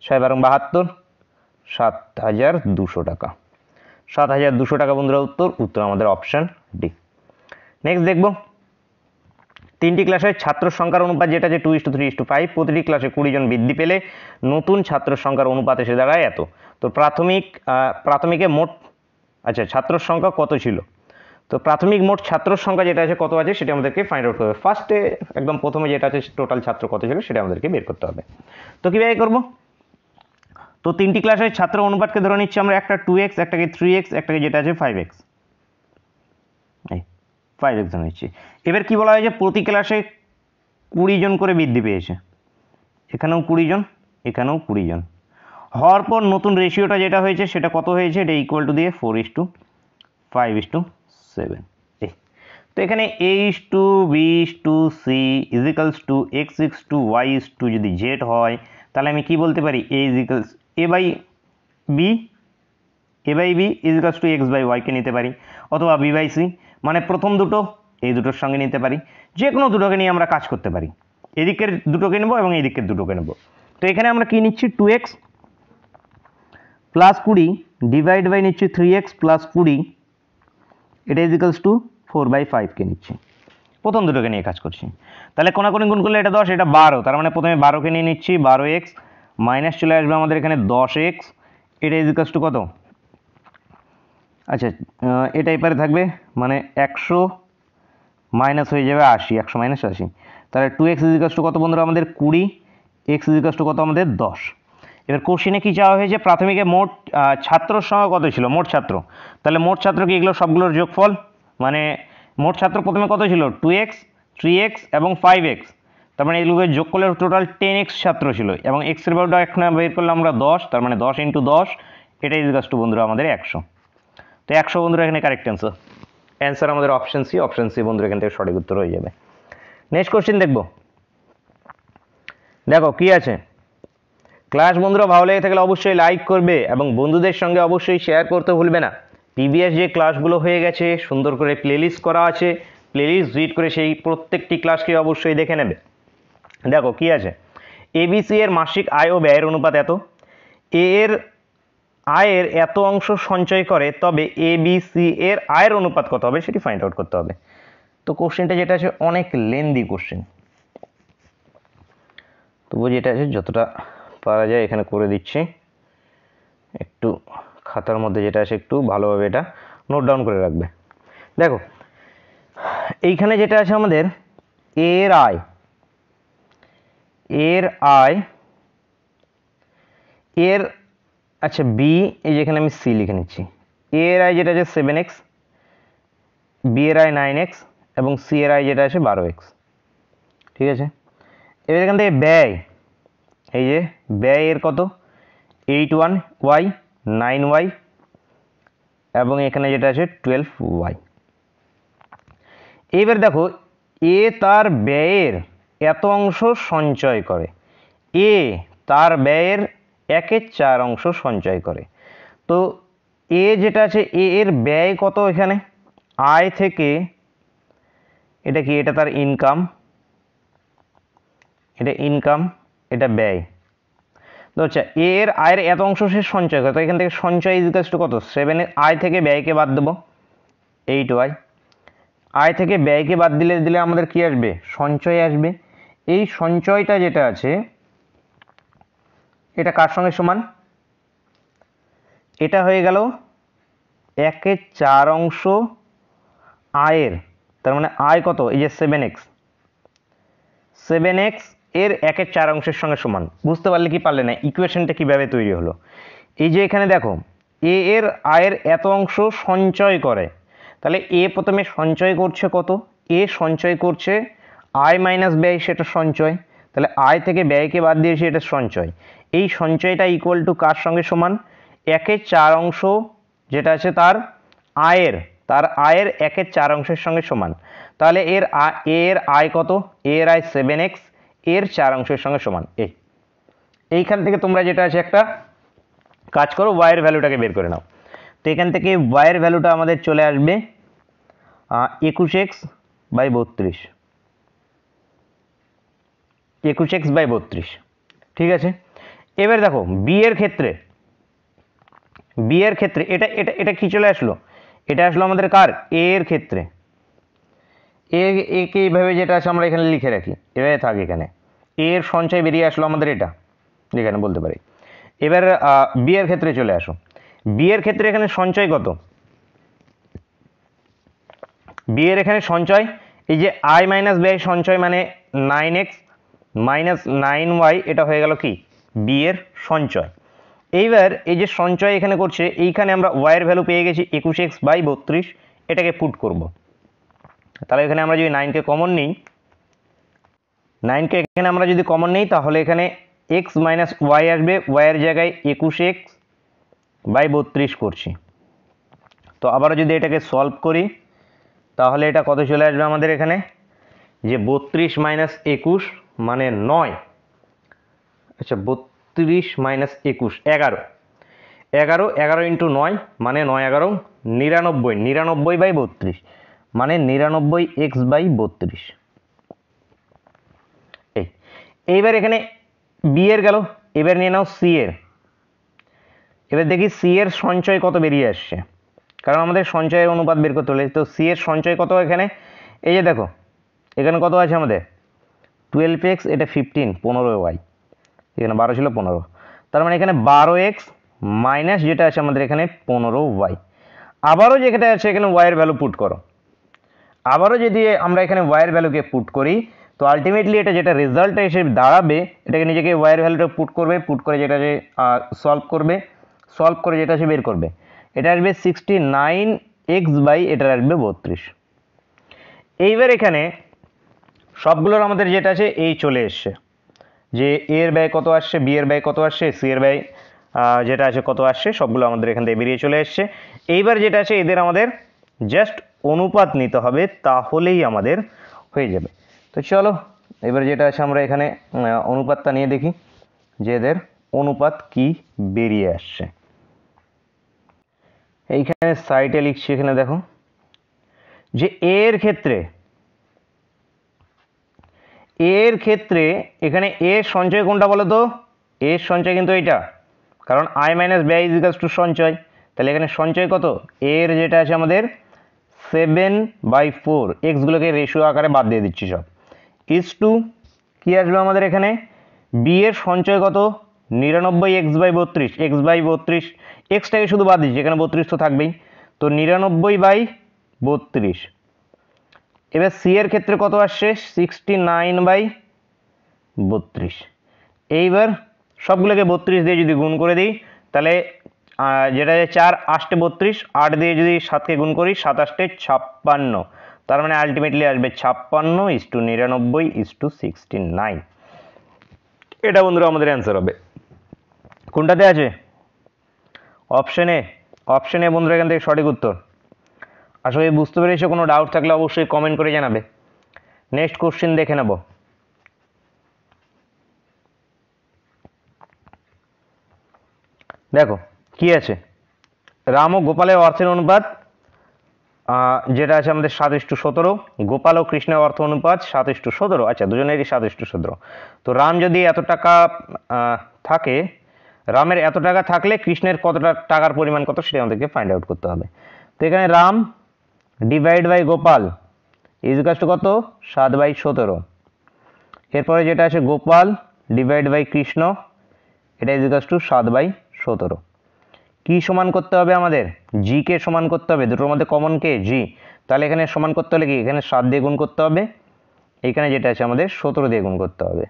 6 12 72, 7,200 টাকা, 7,200 টাকা বন্ধুরা উত্তর, উত্তর আমাদের অপশন ডি। নেক্সট দেখব 3টি ক্লাসের ছাত্র সংখ্যার অনুপাত যেটা যে 2:3:5, প্রতিটি ক্লাসে 20 জন বৃদ্ধি পেলে নতুন ছাত্র সংখ্যার অনুপাত এসে দাঁড়ায় এত। তো প্রাথমিকে মোট আচ্ছা ছাত্র সংখ্যা কত ছিল, তো প্রাথমিক মোট ছাত্র সংখ্যা যেটা আছে কত আছে সেটা আমাদেরকে ফাইন্ড আউট করতে হবে। ফার্স্টে একদম প্রথমে যেটা আছে টোটাল ছাত্র কত ছিল সেটা আমাদেরকে বের করতে হবে। তো কীভাবে করব, তো 3টি ক্লাসের ছাত্র অনুপাতকে ধরে নিচ্ছি আমরা, একটা 2x, একটাকে 3x, একটাকে যেটা আছে 5x, 5x ধরে নিচ্ছি। এবার কি বলা হয়েছে প্রতি ক্লাসে 20 জন করে বৃদ্ধি পেয়েছে, এখানেও 20 জন এখানেও 20 জন, হওয়ার পর নতুন রেশিওটা যেটা হয়েছে সেটা কত হয়েছে, এটা ইকুয়াল টু দিয়ে 4:5:7। তো এখানে A:B:C ইজিক্যালস টু X:Y:, যদি Z হয় তাহলে আমি কি বলতে পারি A ইজিক্যালস A/B ইজিক্যালস টু X/Y কে নিতে পারি, অথবা B/C, মানে প্রথম দুটো এই দুটোর সঙ্গে নিতে পারি, যে কোনো দুটোকে নিয়ে আমরা কাজ করতে পারি, এদিকের দুটোকে নেব এবং এই দিকের দুটোকে নেব। তো এখানে আমরা কি নিচ্ছি 2x প্লাস 20 ডিভাইড বাই নিচ্ছি 3x প্লাস 20, এটা ইজিক্যালস টু 4/5কে নিচ্ছি, প্রথম দুটোকে নিয়ে কাজ করছি। তাহলে কোনাকুনি গুণ করলে এটা 10 এটা 12, তার মানে প্রথমে 12কে নিয়ে নিচ্ছি, 12x মাইনাস চলে আসবে আমাদের এখানে 10x, এটা ইজিক্যালস টু কত আচ্ছা, এটা এপারে থাকবে, মানে 100 মাইনাস হয়ে যাবে 80, 100 মাইনাস 80, তাহলে 2x ইজিকাস টু কত বন্ধুরা আমাদের 20, x ইজিকাস টু কত আমাদের 10। এবার কোশ্চেনে কি চাওয়া হয়েছে, প্রাথমিকে মোট ছাত্রর সংখ্যা কত ছিল, মোট ছাত্র, তাহলে মোট ছাত্র কি এগুলো সবগুলোর যোগফল, মানে মোট ছাত্র প্রথমে কত ছিল 2x, 3x এবং 5x, তার মানে এগুলোকে যোগ করলে টোটাল 10x ছাত্র ছিল, এবং x এর ভ্যালুটা এখন বের করলাম আমরা 10, তার মানে 10 × 10, এটা ইজিকাস টু বন্ধুরা আমাদের 100। তো 100 বন্ধুরা এখানে কারেক্ট অ্যান্সার। অ্যান্সার আমাদের অপশন সি বন্ধুরা এখান থেকে সঠিক উত্তর হয়ে যাবে। নেক্সট কোশ্চেন দেখবো, দেখো কি আছে। ক্লাস বন্ধুরা ভালো লেগে থাকলে অবশ্যই লাইক করবে এবং বন্ধুদের সঙ্গে অবশ্যই শেয়ার করতে ভুলবে না। প্রিভিয়াস যে ক্লাসগুলো হয়ে গেছে সুন্দর করে প্লেলিস্ট করা আছে, প্লেলিস্ট রিড করে সেই প্রত্যেকটি ক্লাসকে অবশ্যই দেখে নেবে। দেখো কি আছে, এবিসি এর মাসিক আয় ও ব্যয়ের অনুপাত এত, এ এর আয়ের এত অংশ সঞ্চয় করে, তবে এবিসি এর আয়ের অনুপাত কত হবে সেটি ফাইন্ড আউট করতে হবে। তো কোশ্চেনটা যেটা আছে অনেক লেন্দি কোশ্চেন, তবু যেটা আছে যতটা পারা যায় এখানে করে দিচ্ছি, একটু খাতার মধ্যে যেটা আছে একটু ভালোভাবে এটা নোট ডাউন করে রাখবে। দেখো এইখানে যেটা আছে আমাদের এর আয়, এর আচ্ছা বি, এই যেখানে আমি সি লিখে নিচ্ছি, এর আয় যেটা আছে 7x, বি এর আয় 9x এবং সি এর আয় যেটা আছে 12x, ঠিক আছে। এবার এখান থেকে ব্যয়, এই যে ব্যয় এর কত 81y, 9y এবং এখানে যেটা আছে 12y। এইবার দেখো এ তার ব্যয়ের এত অংশ সঞ্চয় করে, এ তার ব্যয়ের 1/4 অংশ সঞ্চয় করে। তো এ যেটা আছে এ এর ব্যয় কত, এখানে আয় থেকে, এটা কি, এটা তার ইনকাম, এটা ইনকাম, এটা ব্যয়। তো আচ্ছা এর আয়ের এত অংশ সে সঞ্চয় করে, তো এখান থেকে সঞ্চয় ইজিকালস টু কত, 7 আয় থেকে ব্যয়কে বাদ দেবো 8y, আয় থেকে ব্যয়কে বাদ দিলে আমাদের কি আসবে, সঞ্চয় আসবে। এই সঞ্চয়টা যেটা আছে এটা কার সঙ্গে সমান, এটা হয়ে গেল 1/4 অংশ আয়ের, তার মানে আয় কত, এই যে 7x এর 1/4 অংশের সঙ্গে সমান। বুঝতে পারলে কি পারলে না, ইকুয়েশনটা কিভাবে তৈরি হলো। এই যে এখানে দেখো এ এর আয়ের এত অংশ সঞ্চয় করে, তাহলে এ প্রথমে সঞ্চয় করছে কত, এ সঞ্চয় করছে আয় মাইনাস ব্যয়, সেটা সঞ্চয়, তাহলে আয় থেকে ব্যয়কে বাদ দিয়েছে, এটা সঞ্চয়। এই সঞ্চয়টা ইকুয়াল টু কার সঙ্গে সমান, 1/4 অংশ যেটা আছে তার আয়ের, 1/4 অংশের সঙ্গে সমান। তাহলে এর আয় কত, এর আয় 7x, এর 4 অংশের সঙ্গে সমান। এইখান থেকে তোমরা যেটা আছে একটা কাজ করো, ওয়াইয়ের ভ্যালুটাকে বের করে নাও। তো এখান থেকে ওয়াইয়ের ভ্যালুটা আমাদের চলে আসবে 21x/32, 21x/32, ঠিক আছে। এবার দেখো বি এর ক্ষেত্রে, এটা এটা এটা কি চলে আসলো, এটা আসলো আমাদের কার, এ এর ক্ষেত্রে, একে এইভাবে যেটা আছে আমরা এখানে লিখে রাখি, এভাবে থাক, এখানে এর সঞ্চয় বেরিয়ে আসলো আমাদের, এটা যেখানে বলতে পারি। এবার বি এর ক্ষেত্রে চলে আসো, বি এর ক্ষেত্রে এখানে সঞ্চয় কত, বি এর এখানে সঞ্চয়, এই যে আয় মাইনাস ব্যয় সঞ্চয়, মানে 9x মাইনাস 9y, এটা হয়ে গেল কি বি এর সঞ্চয়। এইবার এই যে সঞ্চয় এখানে করছে, এইখানে আমরা ওয়াইয়ের ভ্যালু পেয়ে গেছি 21x/32, এটাকে পুট করব। তাহলে এখানে আমরা যদি 9কে কমন নিই, 9কে এখানে আমরা যদি কমন নিই, তাহলে এখানে x মাইনাস ওয়াই আসবে, ওয়াইয়ের জায়গায় 21x/32 করছি। তো আবারও যদি এটাকে সলভ করি, তাহলে এটা কত চলে আসবে আমাদের এখানে, যে 32 মাইনাস 21 মানে 9, আচ্ছা 32 মাইনাস 21 11, 11 ইন্টু 9 মানে 9 11 99, 99/32 মানে 99x/32। এইবার এখানে বি এর গেল, এবার নিয়ে নাও সি এর। এবার দেখি সি এর সঞ্চয় কত বেরিয়ে আসছে, কারণ আমাদের সঞ্চয়ের অনুপাত বের করতে হলে। তো সি এর সঞ্চয় কত এখানে, এই যে দেখো এখানে কত আছে আমাদের 12x, এটা 15, 15y, এখানে 12 ছিল 15, তার মানে এখানে 12x মাইনাস যেটা আছে আমাদের এখানে 15y। আবারও যেটা আছে এখানে ওয়াইয়ের ভ্যালু পুট করো, আবারও যদি আমরা এখানে ওয়াইয়ের ভ্যালুকে পুট করি তো আলটিমেটলি এটা যেটা রেজাল্ট এসে দাঁড়াবে এটাকে নিজেকে ওয়াইয়ের ভ্যালুটা পুট করবে, পুট করে যেটা যে সলভ করবে, সলভ করে যেটা সে বের করবে, এটা আসবে 69x বাই এটার আসবে 32। এইবার এখানে সবগুলোর আমাদের যেটা আছে এই চলে এসছে যে এর ব্যয় কত আসছে, বি এর ব্যয় কত আসছে, সি এর ব্যয় যেটা আছে কত আসছে, সবগুলো আমাদের এখান থেকে বেরিয়ে চলে এসছে। এইবার যেটা আছে এদের আমাদের জাস্ট অনুপাত নিতে হবে, তাহলেই আমাদের হয়ে যাবে। তো চলো এবার যেটা আছে আমরা এখানে অনুপাতটা নিয়ে দেখি যে এদের অনুপাত কি বেরিয়ে আসছে। এইখানে সাইটে লিখছি, এখানে দেখো যে এর ক্ষেত্রে এখানে এর সঞ্চয় কোনটা বলো তো, এর সঞ্চয় কিন্তু এইটা, কারণ আই মাইনাস ব্যয় ইজ ইকালস টু সঞ্চয়, তাহলে এখানে সঞ্চয় কত, এর যেটা আছে আমাদের 7/4, এক্সগুলোকে রেশিও আকারে বাদ দিয়ে দিচ্ছি সব, ইজ টু কী আসবে আমাদের এখানে বি এর সঞ্চয় কত 99x/32, x/32, এক্সটাকে শুধু বাদ দিচ্ছি, এখানে 32 তো থাকবেই, তো 99/32। এবার সি এর ক্ষেত্রে কত আসছে 69/32। এইবার সবগুলোকে 32 দিয়ে যদি গুণ করে দিই তাহলে যেটা 4 8 32, 8 দিয়ে যদি 7কে গুণ করি 7 8 56, তার মানে আলটিমেটলি আসবে 56:99:69। এটা বন্ধুরা আমাদের অ্যান্সার হবে। কোনটাতে আছে, অপশনে, অপশনে বন্ধুরা এখান থেকে সঠিক উত্তর। আশা করি বুঝতে পেরেছো, কোনো ডাউট থাকলে অবশ্যই কমেন্ট করে জানাবে। নেক্সট কোশ্চেন দেখে নেব। দেখো কি আছে, রাম ও গোপালের অর্থের অনুপাত যেটা আছে আমাদের 7:17, গোপাল ও কৃষ্ণের অর্থ অনুপাত 7:17। আচ্ছা দুজনেরই 7:17। তো রাম যদি এত টাকা থাকে, রামের এত টাকা থাকলে কৃষ্ণের কতটা টাকার পরিমাণ কত সেটা আমাদেরকে ফাইন্ড আউট করতে হবে। তো এখানে Ram divide by Gopal is equal to কত 7/17। এরপরে যেটা আছে গোপাল ডিভাইড বাই কৃষ্ণ, এটা ইজ ইকুয়াল টু 7/17। কি সমান করতে হবে আমাদের, জি কে সমান করতে হবে, দুটোর মধ্যে কমন কে জি, তাহলে এখানে সমান করতে হলে কি এখানে 7 দিয়ে গুণ করতে হবে, এখানে যেটা আছে আমাদের 17 দিয়ে গুণ করতে হবে।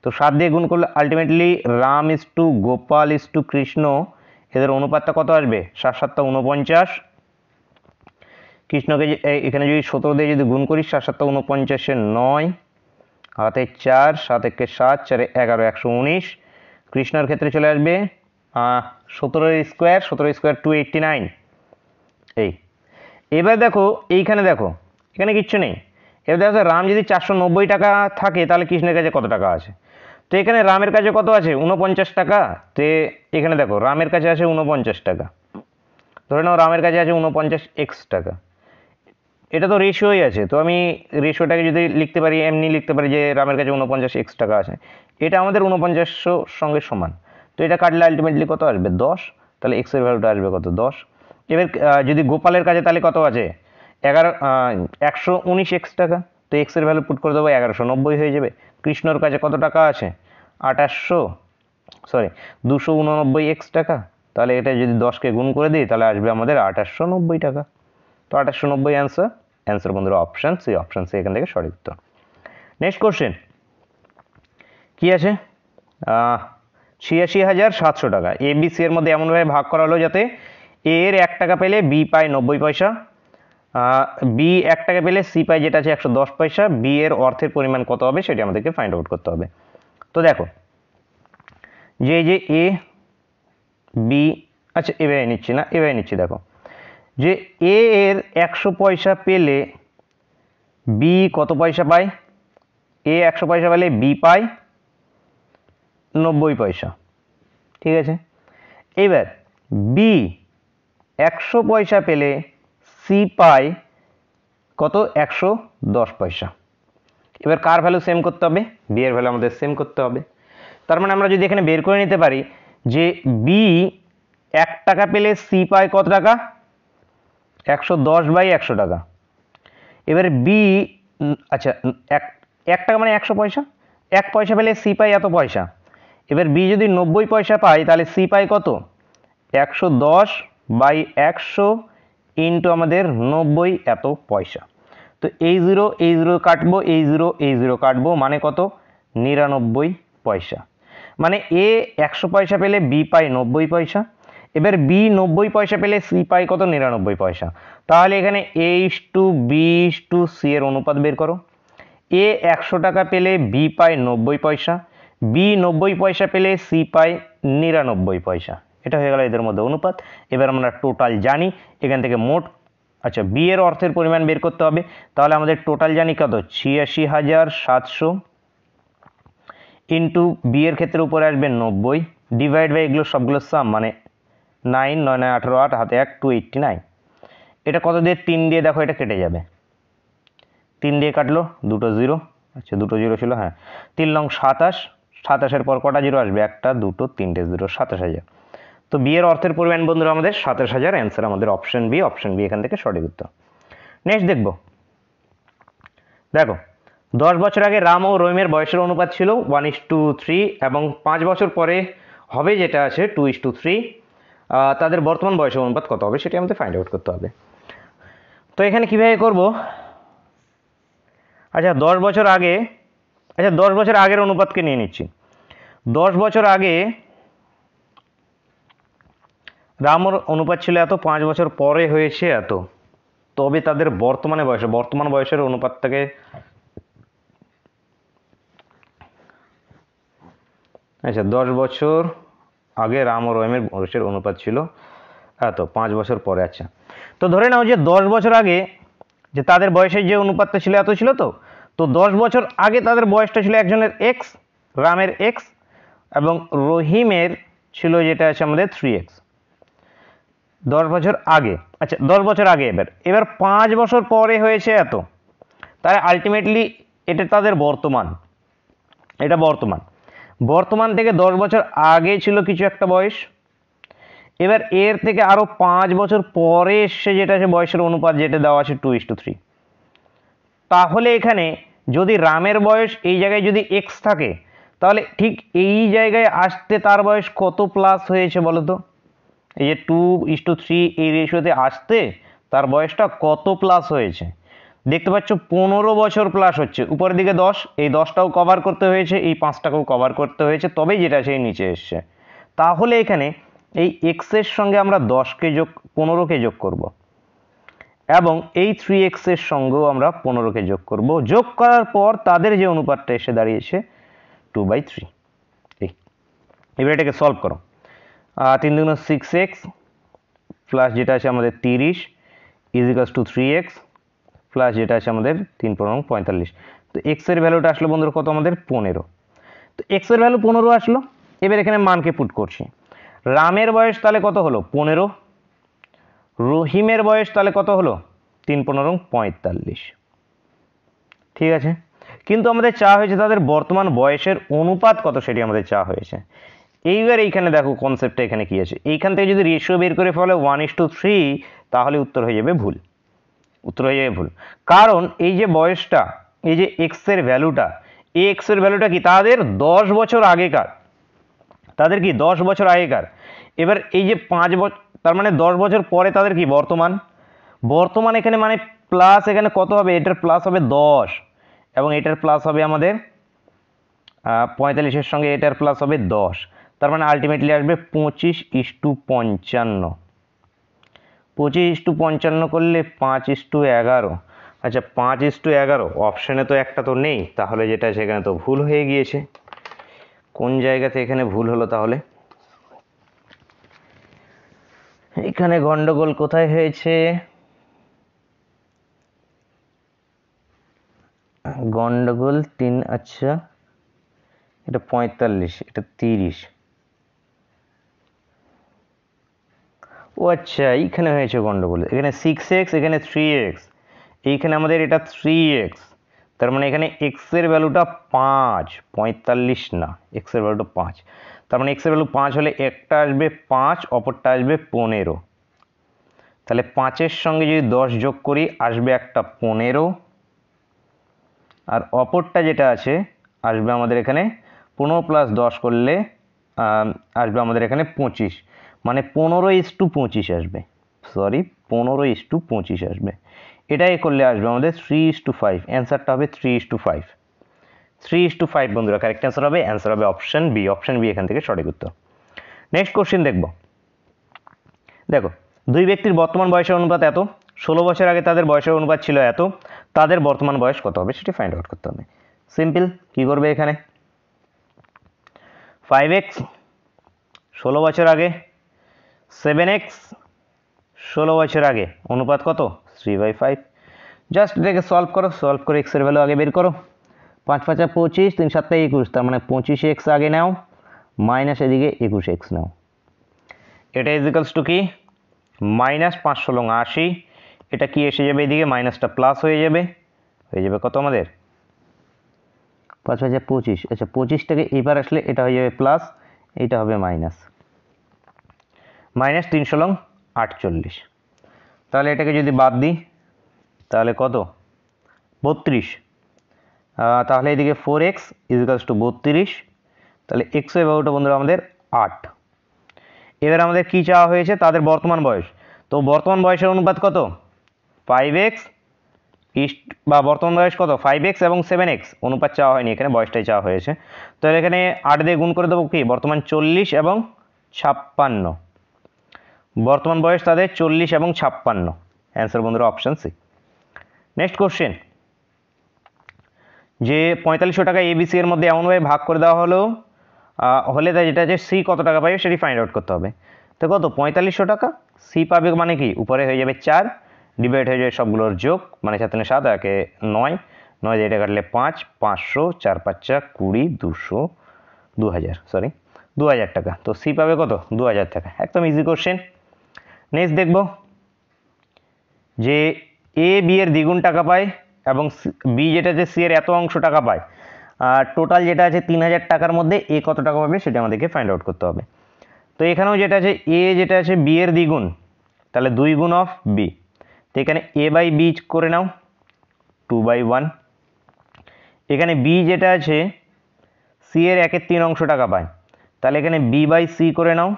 তো 7 দিয়ে গুণ করলে ultimately Ram is to Gopal is to Krishna, এদের অনুপাতটা কত আসবে 7 7 49। কৃষ্ণকে এখানে যদি 17 দিয়ে যদি গুণ করি 7 7 49 9, হাতে 4, 7 1 7, 4 11 119। কৃষ্ণের ক্ষেত্রে চলে আসবে 17 স্কোয়ার 289। এই এবার দেখো এইখানে দেখো এখানে কিচ্ছু নেই। এবার দেখো রাম যদি 490 টাকা থাকে তাহলে কৃষ্ণের কাছে কত টাকা আছে, তো এখানে রামের কাছে কত আছে 49 টাকা, তো এখানে দেখো রামের কাছে আছে 49 টাকা, ধরে নাও রামের কাছে আছে 49x টাকা, এটা তো রেশিওই আছে, তো আমি রেশিওটাকে যদি লিখতে পারি এমনি লিখতে পারি যে রামের কাছে 49x টাকা আছে, এটা আমাদের 4900 সঙ্গে সমান, তো এটা কাটলে আলটিমেটলি কত আসবে 10, তাহলে এক্সের ভ্যালুটা আসবে কত 10। এবার যদি গোপালের কাছে তাহলে কত আছে 119x টাকা, তো এক্সের ভ্যালু পুট করে দেবো 1190 হয়ে যাবে। কৃষ্ণর কাছে কত টাকা আছে 289x টাকা, তাহলে এটা যদি 10কে গুণ করে দিই তাহলে আসবে আমাদের 2890 টাকা। তো 2890 অ্যান্সার, অ্যান্সার বন্ধুরা অপশান সি, অপশান সি এখান থেকে সঠিক উত্তর। নেক্সট কোশ্চেন কি আছে 86,700 টাকা, এ বি সি এর মধ্যে এমনভাবে ভাগ করা হলো যাতে এ এর 1 টাকা পেলে বি পায় 90 পয়সা, বি 1 টাকা পেলে সি পায় যেটা আছে 110 পয়সা, বি এর অর্থের পরিমাণ কত হবে সেটা আমাদেরকে ফাইন্ড আউট করতে হবে। তো দেখো যে এই যে এ বি, আচ্ছা এভাবে নিচ্ছি না, এভাবে নিচ্ছি, দেখো যে এ এর 100 পয়সা পেলে বি কত পয়সা পায়, এ 100 পয়সা পেলে বি পায় 90 পয়সা, ঠিক আছে। এবার বি 100 পয়সা পেলে সি পায় কত 110 পয়সা। এবার কার ভ্যালু সেম করতে হবে, বি এর ভ্যালু আমাদের সেম করতে হবে। তার মানে আমরা যদি এখানে বের করে নিতে পারি যে বি 1 টাকা পেলে সি পায় কত টাকা 110/100 টাকা। এবার বি আচ্ছা 1 টাকা মানে 100 পয়সা, 1 পয়সা পেলে সি পায় এত পয়সা। এবার বি যদি 90 পয়সা পায় তাহলে সি পায় কত 110/100 ইন্টু আমাদের 90 এত পয়সা। তো এই জিরো কাটবো, এই জিরো কাটবো, মানে কত 99 পয়সা। মানে এ 100 পয়সা পেলে বি পাই 90 পয়সা। এবার বি 90 পয়সা পেলে সি পাই কত 99 পয়সা। তাহলে এখানে A is to B is to C এর অনুপাত বের করো। এ 100 টাকা পেলে বি পায় 90 পয়সা, বি 90 পয়সা পেলে সি পায় 99 পয়সা। এটা হয়ে গেল এদের মধ্যে অনুপাত। এবার আমরা টোটাল জানি এখান থেকে মোট, আচ্ছা বি এর অর্থের পরিমাণ বের করতে হবে। তাহলে আমাদের টোটাল জানি কত 86,700 ইন্টু বি এর ক্ষেত্রে উপরে আসবে 90 ডিভাইড বাই এগুলো সবগুলো সাম, মানে 9 9 9 18 8 হাতে 1 289। এটা কত দিয়ে 3 দিয়ে দেখো এটা কেটে যাবে, 3 দিয়ে কাটলো দুটো জিরো, আচ্ছা দুটো জিরো ছিল, হ্যাঁ 3 লং 27, 27-এর পর কটা জিরো আসবে, একটা দুটো তিনটে জিরো, 27,000। তো বি এর অর্থের পরিমাণ বন্ধুরা আমাদের 27,000, অ্যান্সার আমাদের অপশন বি এখান থেকে সঠিক উত্তর। নেক্সট দেখো 10 বছর আগে রাম ও রহিমের বয়সের অনুপাত ছিল 1:3 এবং 5 বছর পরে হবে যেটা আছে 2:3। তাদের বর্তমান বয়সের অনুপাত কত হবে সেটা আমাদের ফাইন্ড আউট করতে হবে। তো এখানে কিভাবে করব, আচ্ছা 10 বছর আগে, আচ্ছা 10 বছর আগের অনুপাতকে নিয়ে নিচ্ছি। 10 বছর আগে রামর অনুপাত ছিল এত, 5 বছর পরে হয়েছে এত, তবে তাদের বর্তমান বয়সের অনুপাতটাকে, আচ্ছা 10 বছর আগে রাম ও রহিমের বয়সের অনুপাত ছিল এত, 5 বছর পরে, আচ্ছা তো ধরে নাও যে 10 বছর আগে যে তাদের বয়সের যে অনুপাতটা ছিল এত ছিল, তো 10 বছর আগে তাদের বয়সটা ছিল একজনের এক্স, রামের এক্স, এবং রহিমের ছিল যেটা আছে আমাদের 3x। 10 বছর আগে, আচ্ছা 10 বছর আগে, এবার 5 বছর পরে হয়েছে এত, তাহলে আলটিমেটলি এটা তাদের বর্তমান, এটা বর্তমান থেকে 10 বছর আগে ছিল কিছু একটা বয়স, এবার এর থেকে আরো 5 বছর পরে এসে যেটা আছে বয়সের অনুপাত যেটা দেওয়া আছে 2:3। তাহলে এখানে যদি রামের বয়স এই জায়গায় যদি এক্স থাকে, তাহলে ঠিক এই জায়গায় আসতে তার বয়স কত প্লাস হয়েছে বলো তো, এই যে 2:3 এই রেশিওতে আসতে তার বয়সটা কত প্লাস হয়েছে, দেখতে পাচ্ছ 15 বছর প্লাস হচ্ছে, উপরের দিকে 10, এই 10টাও কভার করতে হয়েছে, এই 5টাকেও কভার করতে হয়েছে, তবেই যেটা সেই নিচে এসছে। তাহলে এখানে এই এক্স এর সঙ্গে আমরা 15কে যোগ করব, এবং এই 3x এর সঙ্গেও আমরা 15কে যোগ করব। যোগ করার পর তাদের যে অনুপাতটা এসে দাঁড়িয়েছে 2/3। এবার এটাকে সলভ করো। 3 × 6x প্লাস যেটা আছে আমাদের 30 = 3x প্লাস যেটা আছে আমাদের 3 × 45। তো x এর ভ্যালুটা আসলো বন্ধুরা কত আমাদের 15। তো x এর ভ্যালু 15 আসলো। এবার এখানে মানকে পুট করছি। রামের বয়স তাহলে কত হলো 15, রহিমের বয়স তাহলে কত হলো 3 × 15 = 45। ঠিক আছে, কিন্তু আমাদের চাওয়া হয়েছে তাদের বর্তমান বয়সের অনুপাত কত সেটি আমাদের চাওয়া হয়েছে। এইবার এইখানে দেখো কনসেপ্টটা এখানে কি আছে, এইখান থেকে যদি রেশিও বের করে ফেলে 1:3, তাহলে উত্তর হয়ে যাবে ভুল, কারণ এই যে বয়সটা, এই যে এক্স এর ভ্যালুটা, এই এক্স এর ভ্যালুটা কি তাদের 10 বছর আগেকার, তাদের কি 10 বছর আগেকার। এবার এই যে 5 বছর, তার মানে 10 বছর পরে তাদের কি বর্তমান এখানে মানে প্লাস এখানে কত হবে, এটার প্লাস হবে 10 এবং এটার প্লাস হবে আমাদের 45 এর সঙ্গে এটার প্লাস হবে 10, তার মানে আলটিমেটলি আসবে 25:55। 25:55 করলে 5:11। আচ্ছা 5:11 অপশানে তো একটা তো নেই, তাহলে যেটা সেখানে তো ভুল হয়ে গিয়েছে। কোন জায়গাতে এখানে ভুল হলো তাহলে, এখানে গন্ডগোল কোথায় হয়েছে, গন্ডগোল 3, আচ্ছা এটা 45, এটা 30, ও আচ্ছা এইখানে হয়েছে গন্ডগোল, এখানে 6x এখানে 3x, এইখানে আমাদের এটা 3x, তার মানে এখানে x এর ভ্যালুটা 5, 45 না, x এর ভ্যালুটা 5, তার মানে x এর ভ্যালু 5 হলে একটা আসবে 5, অপরটা আসবে 15, তাহলে 5-এর সঙ্গে যদি 10 যোগ করি আসবে একটা 15, আর অপরটা যেটা আছে আসবে আমাদের এখানে 15 + 10 করলে আসবে আমাদের এখানে 25, মানে 15:25 আসবে, সরি 15:25 আসবে। এটাই করলে আসবে আমাদের 3:5। অ্যান্সারটা হবে 3:5। 3:5 বন্ধুরা কারেক্ট অ্যান্সার হবে। অ্যান্সার হবে অপশন বি। অপশন বি এখান থেকে সঠিক উত্তর। নেক্সট কোশ্চেন দেখো, দুই ব্যক্তির বর্তমান বয়সের অনুপাত এত, 16 বছর আগে তাদের বয়সের অনুপাত ছিল এত, তাদের বর্তমান বয়স কত হবে সেটি ফাইন্ড আউট করতে হবে। সিম্পল, কি করবে এখানে 5x 16 বছর আগে, 7x 16 বছর আগে, অনুপাত কত 3/5। জাস্ট এটাকে সলভ করো, সলভ করে x এর ভ্যালু আগে বের করো। 5 5 25, 3 7 21, তার মানে 25x আগে নাও, মাইনাস এদিকে 21x নাও। এটা ইজিক্যালস টু কি -5 ষোলং 80। এটা কি এসে যাবে এদিকে, মাইনাসটা প্লাস হয়ে যাবে কত আমাদের 5 5 25। আচ্ছা 25টাকে এবার আসলে এটা হয়ে যাবে প্লাস, এটা হবে মাইনাস। -3 ষোলং 48। তাহলে এটাকে যদি বাদ দিই তাহলে কত 32। তাহলে এদিকে 4x ইজিক্যালস টু 32। তাহলে x এর ভ্যালুটা বন্ধুরা আমাদের 8। এবার আমাদের কি চাওয়া হয়েছে, তাদের বর্তমান বয়স। তো বর্তমান বয়সের অনুপাত কত 5x বা বর্তমান বয়স কত 5x এবং 7x, অনুপাত চাওয়া হয়নি এখানে, বয়সটাই চাওয়া হয়েছে। তাহলে এখানে 8 দিয়ে গুণ করে দেবো কি বর্তমান 40 এবং 56। বর্তমান বয়স তাদের 40 এবং 56। অ্যান্সার বন্ধুরা অপশন সি। নেক্সট কোশ্চেন, যে 4500 টাকা এবিসি এর মধ্যে এমনভাবে ভাগ করে দেওয়া হলে তাই যেটা আছে সি কত টাকা পাবে সেটি ফাইন্ড আউট করতে হবে। তো কত 4500 টাকা, সি পাবে মানে কি উপরে হয়ে যাবে 4, ডিভাইড হয়ে যাবে সবগুলোর যোগ, মানে 7 7 একে 9, 9 দিয়ে এটা কাটলে 5, 500, 4 5 20, 200, 2000, সরি 2000 টাকা। তো সি পাবে কত 2000 টাকা। একদম ইজি কোশ্চেন। নেক্সট দেখব যে এ বি এর দ্বিগুণ টাকা পায় এবং বি যেটা আছে সি এর এত অংশ টাকা পায়, আর টোটাল যেটা আছে 3000 টাকার মধ্যে এ কত টাকা পাবে সেটা আমাদেরকে ফাইন্ড আউট করতে হবে। তো এখানেও যেটা আছে এ যেটা আছে বি এর দ্বিগুণ, তাহলে 2 গুণ অফ বি। তো এখানে এ বাই বি করে নাও 2/1। এখানে বি যেটা আছে সি এর 1/3 অংশ টাকা পায়, তাহলে এখানে বি বাই সি করে নাও,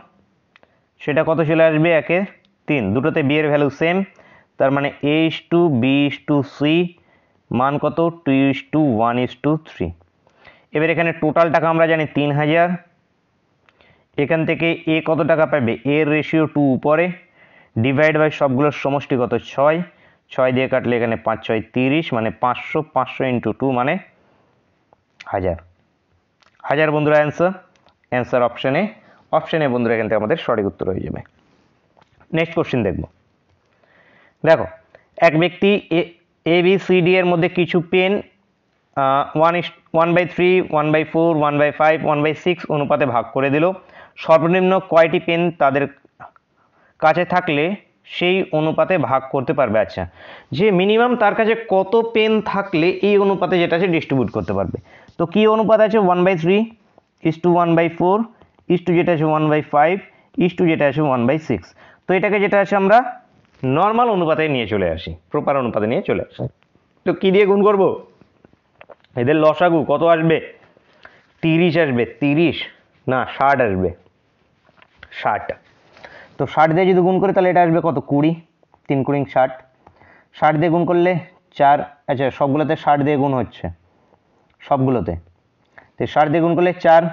সেটা কত চলে আসবে 1/3। দুটোতে বি এর ভ্যালু সেম, তার মানে A/B/C মান কত 2:1:3। এবার এখানে টোটাল টাকা আমরা জানি 3000। এখান থেকে এ কত টাকা পাবে, এর রেশিও 2 উপরে, ডিভাইড বাই সবগুলোর সমষ্টি কত 6, 6 দিয়ে কাটলে এখানে 5 6 30, মানে 500, 500 ইন্টু 2 মানে 1000 বন্ধুরা অ্যান্সার অপশানে বন্ধুরা এখান থেকে আমাদের সঠিক উত্তর হয়ে যাবে। নেক্সট কোশ্চেন দেখো এক ব্যক্তি ABCD এর মধ্যে কিছু পেন 1/3, 1/4, 1/5, 1/6 অনুপাতে ভাগ করে দিল। সর্বনিম্ন কয়টি পেন তাদের কাছে থাকলে সেই অনুপাতে ভাগ করতে পারবে। আচ্ছা, যে মিনিমাম তার কাছে কত পেন থাকলে এই অনুপাতে যেটা আছে ডিস্ট্রিবিউট করতে পারবে। তো কি অনুপাত আছে 1/3 = 1/4 যেটা আছে 1/5 যেটা আছে 1/6। তো এটাকে যেটা আছে আমরা নর্মাল অনুপাতে নিয়ে চলে আসি, প্রপার অনুপাতে নিয়ে চলে আসি। তো কি দিয়ে গুণ করব, এদের লসাগু কত আসবে 30 আসবে, 30 না 60 আসবে, 60। তো 60 দিয়ে যদি গুণ করি তাহলে এটা আসবে কত 20, 3 × 60। 60 দিয়ে গুণ করলে 4, আচ্ছা সবগুলোতে 60 দিয়ে গুণ হচ্ছে সবগুলোতে, তো 60 দিয়ে গুণ করলে 4,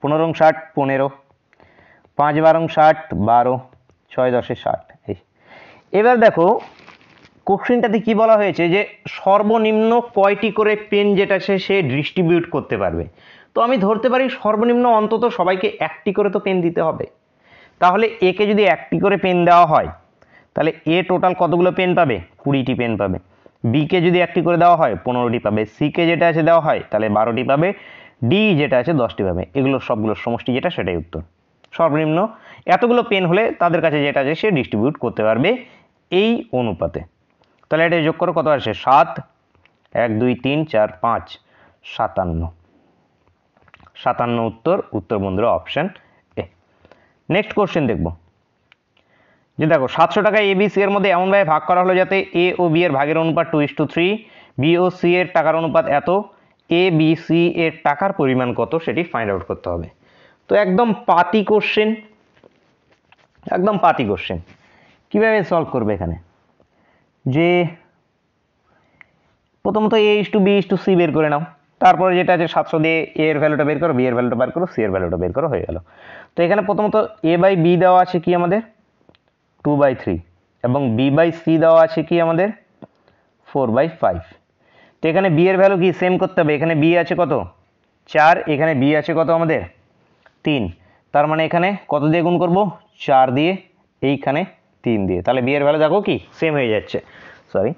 15 × 60 15, 5 12 × 60 12, 6 10 60। এবার দেখো কোশ্চেনটাতে কি বলা হয়েছে যে সর্বনিম্ন কয়টি করে পেন যেটা আছে সে ডিস্ট্রিবিউট করতে পারবে। তো আমি ধরতে পারি সর্বনিম্ন অন্তত সবাইকে একটি করে তো পেন দিতে হবে। তাহলে একে যদি একটি করে পেন দেওয়া হয় তাহলে এ টোটাল কতগুলো পেন পাবে 20টি পেন পাবে। বিকে যদি একটি করে দেওয়া হয় 15টি পাবে। সিকে যেটা আছে দেওয়া হয় তাহলে 12টি পাবে। ডি যেটা আছে 10টি পাবে। এগুলো সবগুলোর সমষ্টি যেটা সেটাই উত্তর। সর্বনিম্ন এতগুলো পেন হলে তাদের কাছে যেটা আছে সে ডিস্ট্রিবিউট করতে পারবে এই অনুপাতে। তাহলে এটা যোগ করো কত আসে 7, 1 2 3 4 5 57 উত্তর বন্ধুরা অপশন এ। নেক্সট কোশ্চেন দেখব যে দেখো 700 টাকা ABC এর মধ্যে এমনভাবে ভাগ করা হলো যাতে এ ও বি এর ভাগের অনুপাত 2:3, বি ও সি এর টাকার অনুপাত এত, এ বি সি এর টাকার পরিমাণ কত সেটি ফাইন্ড আউট করতে হবে। তো একদম পাতি কোশ্চেন, কীভাবে সলভ করবে এখানে, যে প্রথমত a/b/c বের করে নাও, তারপরে যেটা আছে 700 দিয়ে a এর ভ্যালুটা বের করো, b এর ভ্যালুটা বের করো, c এর ভ্যালুটা বের করো, হয়ে গেল। তো এখানে প্রথমত a/b দেওয়া আছে কি আমাদের 2/3 এবং b/c দেওয়া আছে কি আমাদের 4/5। তো এখানে b এর ভ্যালু কি সেম করতে হবে, এখানে b আছে কত 4, এখানে b আছে কত আমাদের 3, তার মানে এখানে কত দিয়ে গুণ করব 4 দিয়ে, এইখানে 3 দিয়ে, তাহলে b এর ভ্যালু দেখো কি সেম হয়ে যাচ্ছে, সরি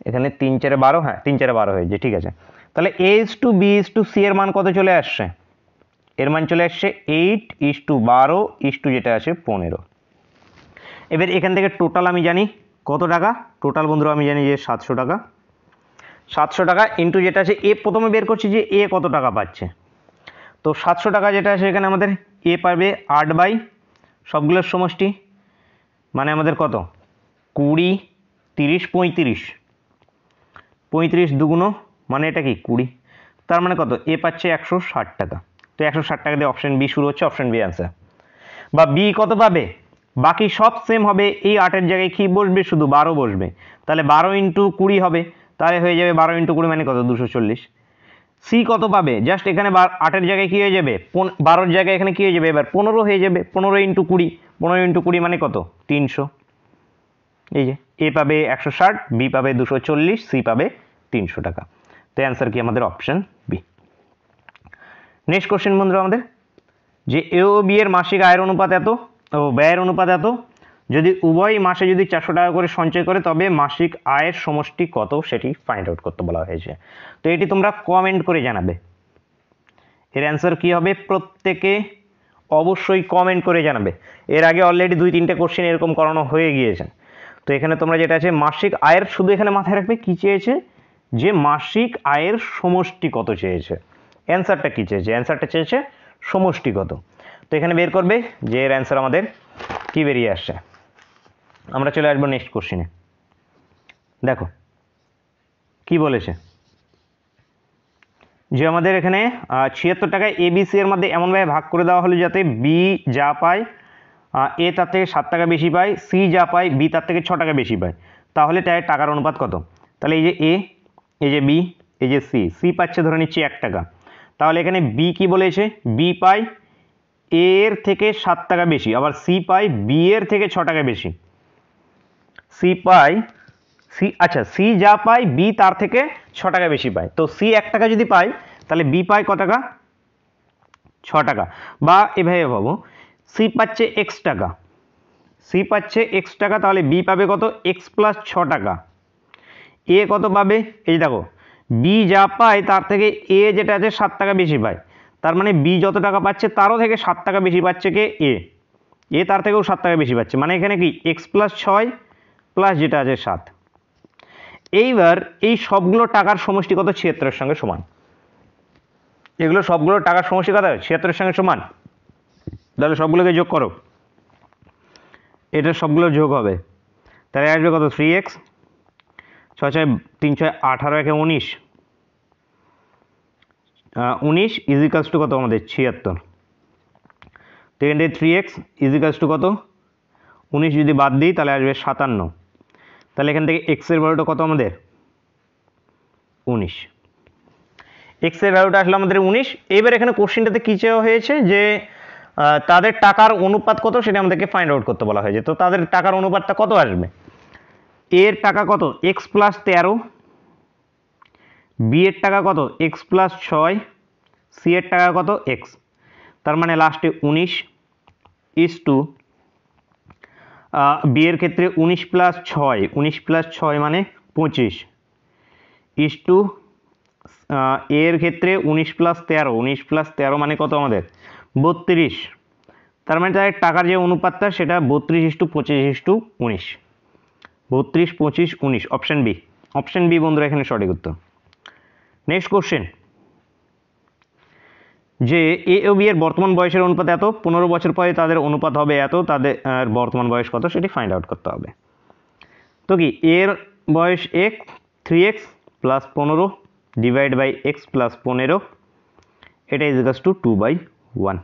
এখানে 3 4 12, হ্যাঁ 3 4 12 হয়ে যায়, ঠিক আছে। তাহলে a/b/c এর মান কত চলে আসছে, এর মান চলে আসছে 8/12 যেটা আছে 15। এবার এখান থেকে টোটাল আমি জানি কত টাকা, টোটাল বন্ধুরা আমি জানি যে 700 টাকা, 700 টাকা ইন্টু যেটা আছে এ, প্রথমে বের করছি যে এ কত টাকা পাচ্ছে। তো 700 টাকা যেটা আছে এখানে আমাদের এ পাবে 8 বাই সবগুলোর সমষ্টি, মানে আমাদের কত 20, 30, 35, 35 দুগুণ মানে এটা কি 20, তার মানে কত এ পাচ্ছে 160 টাকা। তো 160 টাকা দিয়ে অপশন বি শুরু হচ্ছে, অপশন বি অ্যান্সার। বা বি কত পাবে, বাকি সব সেম হবে, এই 8-এর জায়গায় কি বসবে শুধু 12 বসবে, তাহলে 12 ইন্টু 20 হবে, তাহলে হয়ে যাবে 12 ইন্টু 20 মানে কত 240। সি কত পাবে, জাস্ট এখানে 8-এর জায়গায় কি হয়ে যাবে 12-এর জায়গায় এখানে কি হয়ে যাবে এবার 15 হয়ে যাবে, 15 ইন্টু 20, 15 ইন্টু 20 মানে কত 300। এই যে এ পাবে 160, বি পাবে 240, সি পাবে 300 টাকা। তো অ্যান্সার কি আমাদের অপশন বি। নেক্সট কোশ্চেন বন্ধুরা আমাদের, যে এ ও বি এর মাসিক আয়ের অনুপাত এত ও ব্যয়ের অনুপাত এত, যদি উভয় মাসে যদি 400 টাকা করে সঞ্চয় করে তবে মাসিক আয়ের সমষ্টি কত সেটি ফাইন্ড আউট করতে বলা হয়েছে। তো এটি তোমরা কমেন্ট করে জানাবে, এর অ্যান্সার কি হবে প্রত্যেকে অবশ্যই কমেন্ট করে জানাবে। এর আগে অলরেডি 2-3টে কোশ্চেন এরকম করানো হয়ে গিয়েছে। তো এখানে তোমরা যেটা আছে মাসিক আয়ের, শুধু এখানে মাথায় রাখবে কি চেয়েছে, যে মাসিক আয়ের সমষ্টি কত চেয়েছে, অ্যান্সারটা কি চেয়েছে, অ্যান্সারটা চেয়েছে সমষ্টি কত। তো এখানে বের করবে যে এর অ্যান্সার আমাদের কি বেরিয়ে আসছে। আমরা চলে আসবো নেক্সট কোশ্চেনে, দেখো কি বলেছে, যে আমাদের এখানে 76 টাকায় এবিসি এর মধ্যে এমনভাবে ভাগ করে দেওয়া হলো যাতে বি যা পায় এ তার থেকে 7 টাকা বেশি পায়, সি যা পায় বি তার থেকে 6 টাকা বেশি পায়, তাহলে তাই টাকার অনুপাত কত। তাহলে এই যে এ, এই যে বি, এই যে সি, সি পাচ্ছে ধরে নিচ্ছি 1 টাকা, তাহলে এখানে বি কি বলেছে, বি পায় এ এর থেকে 7 টাকা বেশি, আবার সি পায় বি এর থেকে 6 টাকা বেশি, সি পায় সি, আচ্ছা সি যা পায় বি তার থেকে 6 টাকা বেশি পায়, তো সি 1 টাকা যদি পায় তাহলে বি পায় কত টাকা 6 টাকা। বা এভাবে ভাবো সি পাচ্ছে এক্স টাকা, সি পাচ্ছে এক্স টাকা, তাহলে বি পাবে কত এক্স প্লাস 6 টাকা। এ কত পাবে, এই দেখো বি যা পায় তার থেকে এ যেটা আছে 7 টাকা বেশি পায়, তার মানে বি যত টাকা পাচ্ছে তারও থেকে 7 টাকা বেশি পাচ্ছে কে এ তার থেকেও 7 টাকা বেশি পাচ্ছে, মানে এখানে কি এক্স প্লাস 6 প্লাস যেটা আছে 7। এইবার এই সবগুলো টাকার সমষ্টি কত 76-এর সঙ্গে সমান, এগুলো সবগুলো টাকার সমষ্টি কত 76-এর সঙ্গে সমান, তাহলে সবগুলোকে যোগ করো, এটা সবগুলো যোগ হবে, তাহলে আসবে কত 3x, 6 6 3 6 18, একে 19, 19 ইজিক্যালস টু কত আমাদের 76। তো এখান থেকে 3x ইজিক্যালস টু কত 19 যদি বাদ দিই তাহলে আসবে 57, তাহলে এখান থেকে x এর ভ্যালুটা কত আমাদের 19, x এর ভ্যালুটা আসলে আমাদের 19। এবার এখানে কোশ্চেনটাতে কী চাওয়া হয়েছে, যে তাদের টাকার অনুপাত কত সেটা আমাদেরকে ফাইন্ড আউট করতে বলা হয়েছে। তো তাদের টাকার অনুপাতটা কত আসবে, এর টাকা কত এক্স প্লাস 13, বি এর টাকা কত এক্স প্লাস 6, সি এর টাকা কত এক্স, তার মানে লাস্টে 19 ইস টু বি এর ক্ষেত্রে 19 প্লাস 6, 19 প্লাস 6 মানে 25 ইস টু এর ক্ষেত্রে 19 প্লাস 13, 19 প্লাস 13 মানে কত আমাদের 32, তার মানে তাদের টাকার যে অনুপাতটা সেটা 32:25:19, 32 25 19, অপশন বি, অপশন বি বন্ধুরা এখানে সঠিক উত্তর। নেক্সট কোশ্চেন, যে এ ও বি এর বর্তমান বয়সের অনুপাত এত, 15 বছর পরে তাদের অনুপাত হবে এত, তাদের বর্তমান বয়স কত সেটি ফাইন্ড আউট করতে হবে। তো কি এর বয়স 3x plus 15 divide by x plus 15, এটা ইজ ইকাস টু 2/1,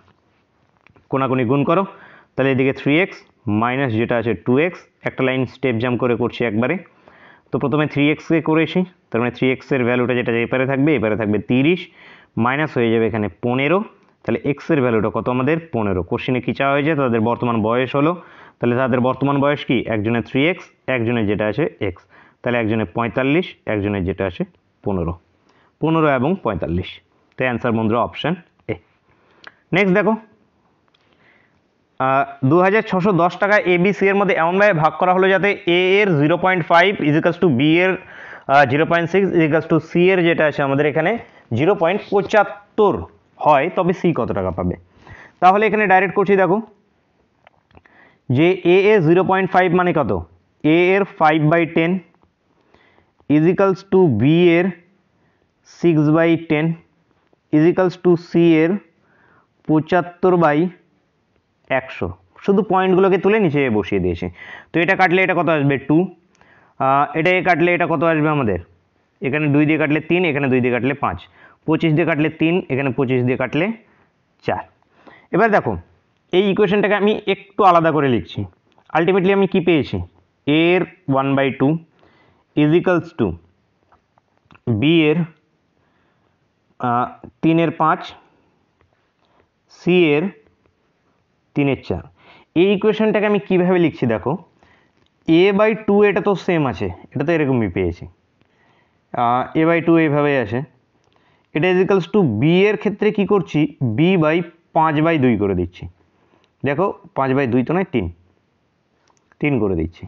কোনাকুনি গুণ করো, তাহলে এদিকে 3x মাইনাস যেটা আছে 2x, একটা লাইন স্টেপ জাম্প করে করছি একবারে। তো প্রথমে 3xকে করেছি, তার মানে 3x এর ভ্যালুটা যেটা এপারে থাকবে, এপারে থাকবে 30, মাইনাস হয়ে যাবে এখানে 15, তাহলে x এর ভ্যালুটা কত আমাদের 15। কোশ্চেনে কী চাওয়া হয়েছে, তাদের বর্তমান বয়স হলো, তাহলে তাদের বর্তমান বয়স কি, একজনের 3x, একজনের যেটা আছে x, তাহলে একজনের 45, একজনের যেটা আছে 15 এবং 45। তো অ্যান্সার বন্ধুরা অপশান এ। নেক্সট দেখো, 2610 টাকা ABC এর মধ্যে এমনভাবে ভাগ করা হলো যাতে A এর 0.5 ইজিক্যালস টু বি এর 0.6 ইজিক্যালস টু সি এর যেটা আছে আমাদের এখানে 0.75 হয়, তবে সি কত টাকা পাবে। তাহলে এখানে ডাইরেক্ট করছি, দেখো যে A এর 0.5 মানে কত, A এর 5/10 ইজিক্যালস টু বি এর 6/10 ইজিক্যালস টু সি এর 75/100। শুধু পয়েন্টগুলোকে তুলে নিচে বসিয়ে দিয়েছি। তো এটা কাটলে এটা কত আসবে 2, এটা কাটলে এটা কত আসবে আমাদের, এখানে 2 দিয়ে কাটলে 3, এখানে 2 দিয়ে কাটলে 5, 25 দিয়ে কাটলে 3, এখানে 25 দিয়ে কাটলে 4। এবার দেখো এই ইকুয়েশনটাকে আমি একটু আলাদা করে লিখছি। আলটিমেটলি আমি কি পেয়েছি, A এর 1/2 ইজিক্যালস টু বি এর 3/5 সি এর 3/4। এই ইকুয়েশনটাকে আমি কিভাবে লিখছি, দেখো A/2 এটা তো সেম আছে, এটা তো এরকমই পেয়েছি, A/2 এইভাবে আছে। এটা ইজিক্যালস টু বি এর ক্ষেত্রে কি করছি, B/5/2 করে দিচ্ছি। দেখো 5/2 তো নয়, 3 করে দিচ্ছি।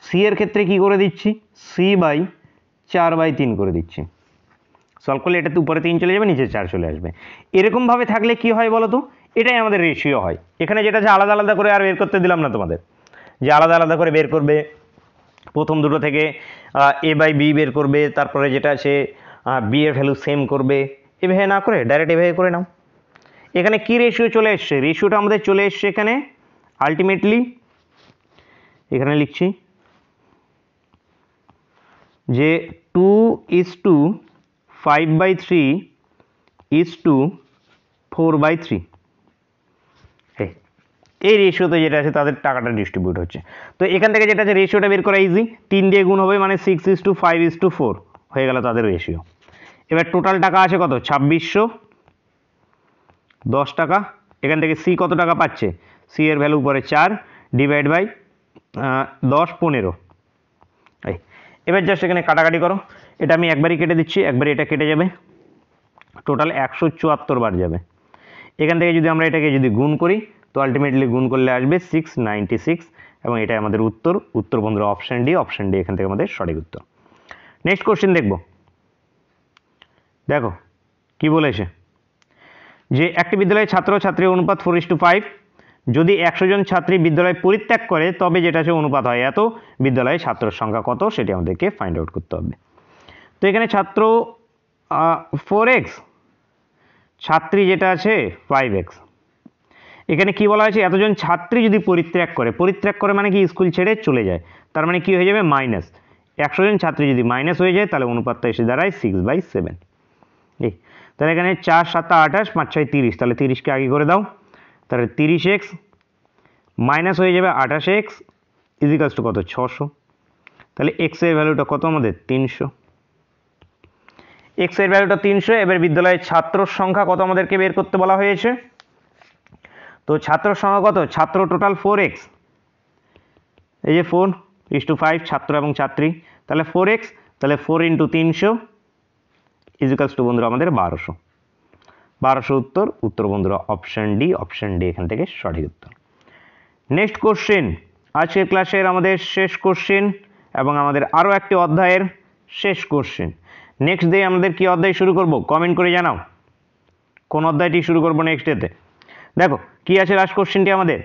সি এর ক্ষেত্রে কি করে দিচ্ছি, C/4/3 করে দিচ্ছি। সলভ করলে এটাতে উপরে 3 চলে যাবে, নিচে 4 চলে আসবে। এরকমভাবে থাকলে কি হয় বলো তো, এটাই আমাদের রেশিও হয়। এখানে যেটা আছে আলাদা আলাদা করে আর বের করতে দিলাম না তোমাদের, যে আলাদা আলাদা করে বের করবে, প্রথম দুটো থেকে A/B বের করবে, তারপরে যেটা আছে বি এর ভ্যালু সেম করবে, এভাবে না করে ডাইরেক্ট এভাবে করে নাও। এখানে কি রেশিও চলে এসছে, রেশিওটা আমাদের চলে এসছে এখানে আলটিমেটলি, এখানে লিখছি যে 2:5/3 4/3। এই রেশিওতে যেটা আছে তাদের টাকাটা ডিস্ট্রিবিউট হচ্ছে। তো এখান থেকে যেটা আছে রেশিওটা বের করা ইজি, 3 দিয়ে গুণ হবে মানে 6:5:4 হয়ে গেল তাদের রেশিও। এবার টোটাল টাকা আছে কত, 2610 টাকা। এখান থেকে সি কত টাকা পাচ্ছে, সি এর ভ্যালু উপরে 4 ডিভাইড বাই 10 15। এবার জাস্ট এখানে কাটাকাটি করো, এটা আমি একবারই কেটে দিচ্ছি, একবারই এটা কেটে যাবে, টোটাল 174 বার যাবে। এখান থেকে যদি আমরা এটাকে যদি গুণ করি, তো আলটিমেটলি গুণ করলে আসবে 696, এবং এটাই আমাদের উত্তর বন্ধুরা অপশান ডি। অপশান ডি এখান থেকে আমাদের সঠিক উত্তর। নেক্সট কোশ্চেন দেখব, দেখো কি বলেছে, যে একটি বিদ্যালয়ের ছাত্র ছাত্রী অনুপাত 4:5, যদি 100 জন ছাত্রী বিদ্যালয় পরিত্যাগ করে তবে যেটা আছে অনুপাত হয় এত, বিদ্যালয়ে ছাত্রের সংখ্যা কত সেটি আমাদেরকে ফাইন্ড আউট করতে হবে। তো এখানে ছাত্র 4x, ছাত্রী যেটা আছে 5x। এখানে কি বলা হয়েছে, এতজন ছাত্রী যদি পরিত্যাগ করে মানে কি স্কুল ছেড়ে চলে যায়, তার মানে কি হয়ে যাবে মাইনাস, 100 জন ছাত্রী যদি মাইনাস হয়ে যায় তাহলে অনুপাতটা এসে দাঁড়ায় 6/7। তাহলে এখানে 4 7 28, 5 6 30, তাহলে 30কে আগে করে দাও, তাহলে 30x মাইনাস হয়ে যাবে 28x ইজিক্যালস টু কত 600। তাহলে x এর ভ্যালুটা কত আমাদের 300, x এর ভ্যালুটা 300। এবার বিদ্যালয়ের ছাত্র সংখ্যা কত আমাদেরকে বের করতে বলা হয়েছে, তো ছাত্র সংখ্যা কত, ছাত্র টোটাল 4x, এই যে 4:5 ছাত্র এবং ছাত্রী, তাহলে 4x, তাহলে 4 × 300 ইজিক্যালস টু বন্ধুরা আমাদের 1200 উত্তর বন্ধুরা অপশান ডি। অপশান ডি এখান থেকে সঠিক উত্তর। নেক্সট কোশ্চেন, আজকের ক্লাসের আমাদের শেষ কোশ্চেন এবং আমাদের আরও একটি অধ্যায়ের শেষ কোশ্চেন। নেক্সট ডে আমাদের কি অধ্যায় শুরু করব, কমেন্ট করে জানাও কোন অধ্যায়টি শুরু করব নেক্সট ডেতে। দেখো কি আছে লাস্ট কোশ্চেনটি আমাদের,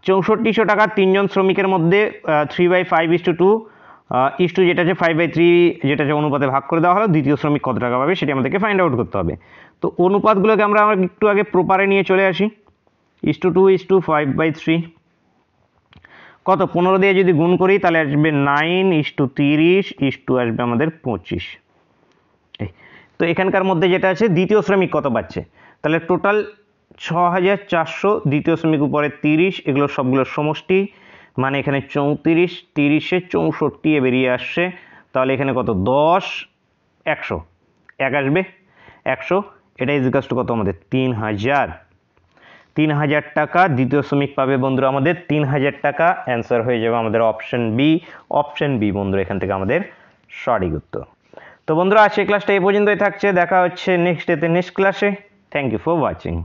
6400 টাকা 3 জন শ্রমিকের মধ্যে 3/5:2 যেটা আছে 5/3 যেটা আছে অনুপাতে ভাগ করে দেওয়া হলো, দ্বিতীয় শ্রমিক কত টাকা পাবে সেটি আমাদেরকে ফাইন্ড আউট করতে হবে। তো অনুপাতগুলোকে আমরা একটু আগে প্রপারে নিয়ে চলে আসি, 2:2 5/3 কত, 15 দিয়ে যদি গুণ করি তাহলে আসবে 9:30 আসবে আমাদের 25। তো এখানকার মধ্যে যেটা আছে দ্বিতীয় শ্রমিক কত পাচ্ছে, তাহলে টোটাল 6400 দ্বিতীয় দশমিক উপরে 30, এগুলো সবগুলো সমষ্টি, মানে এখানে 34, 30-এ 64 বেরিয়ে আসছে। তাহলে এখানে কত 10, 100, 1 আসবে 100, এটা ইজিকাস টু কত আমাদের 3000 টাকা দ্বিতীয় দশমিক পাবে বন্ধুরা আমাদের 3000 টাকা। অ্যান্সার হয়ে যাবে আমাদের অপশন বি বন্ধুরা, এখান থেকে আমাদের সঠিক উত্তর। তো বন্ধুরা আজকে ক্লাসটা এই পর্যন্তই থাকছে, দেখা হচ্ছে নেক্সট ক্লাসে। Thank you for watching.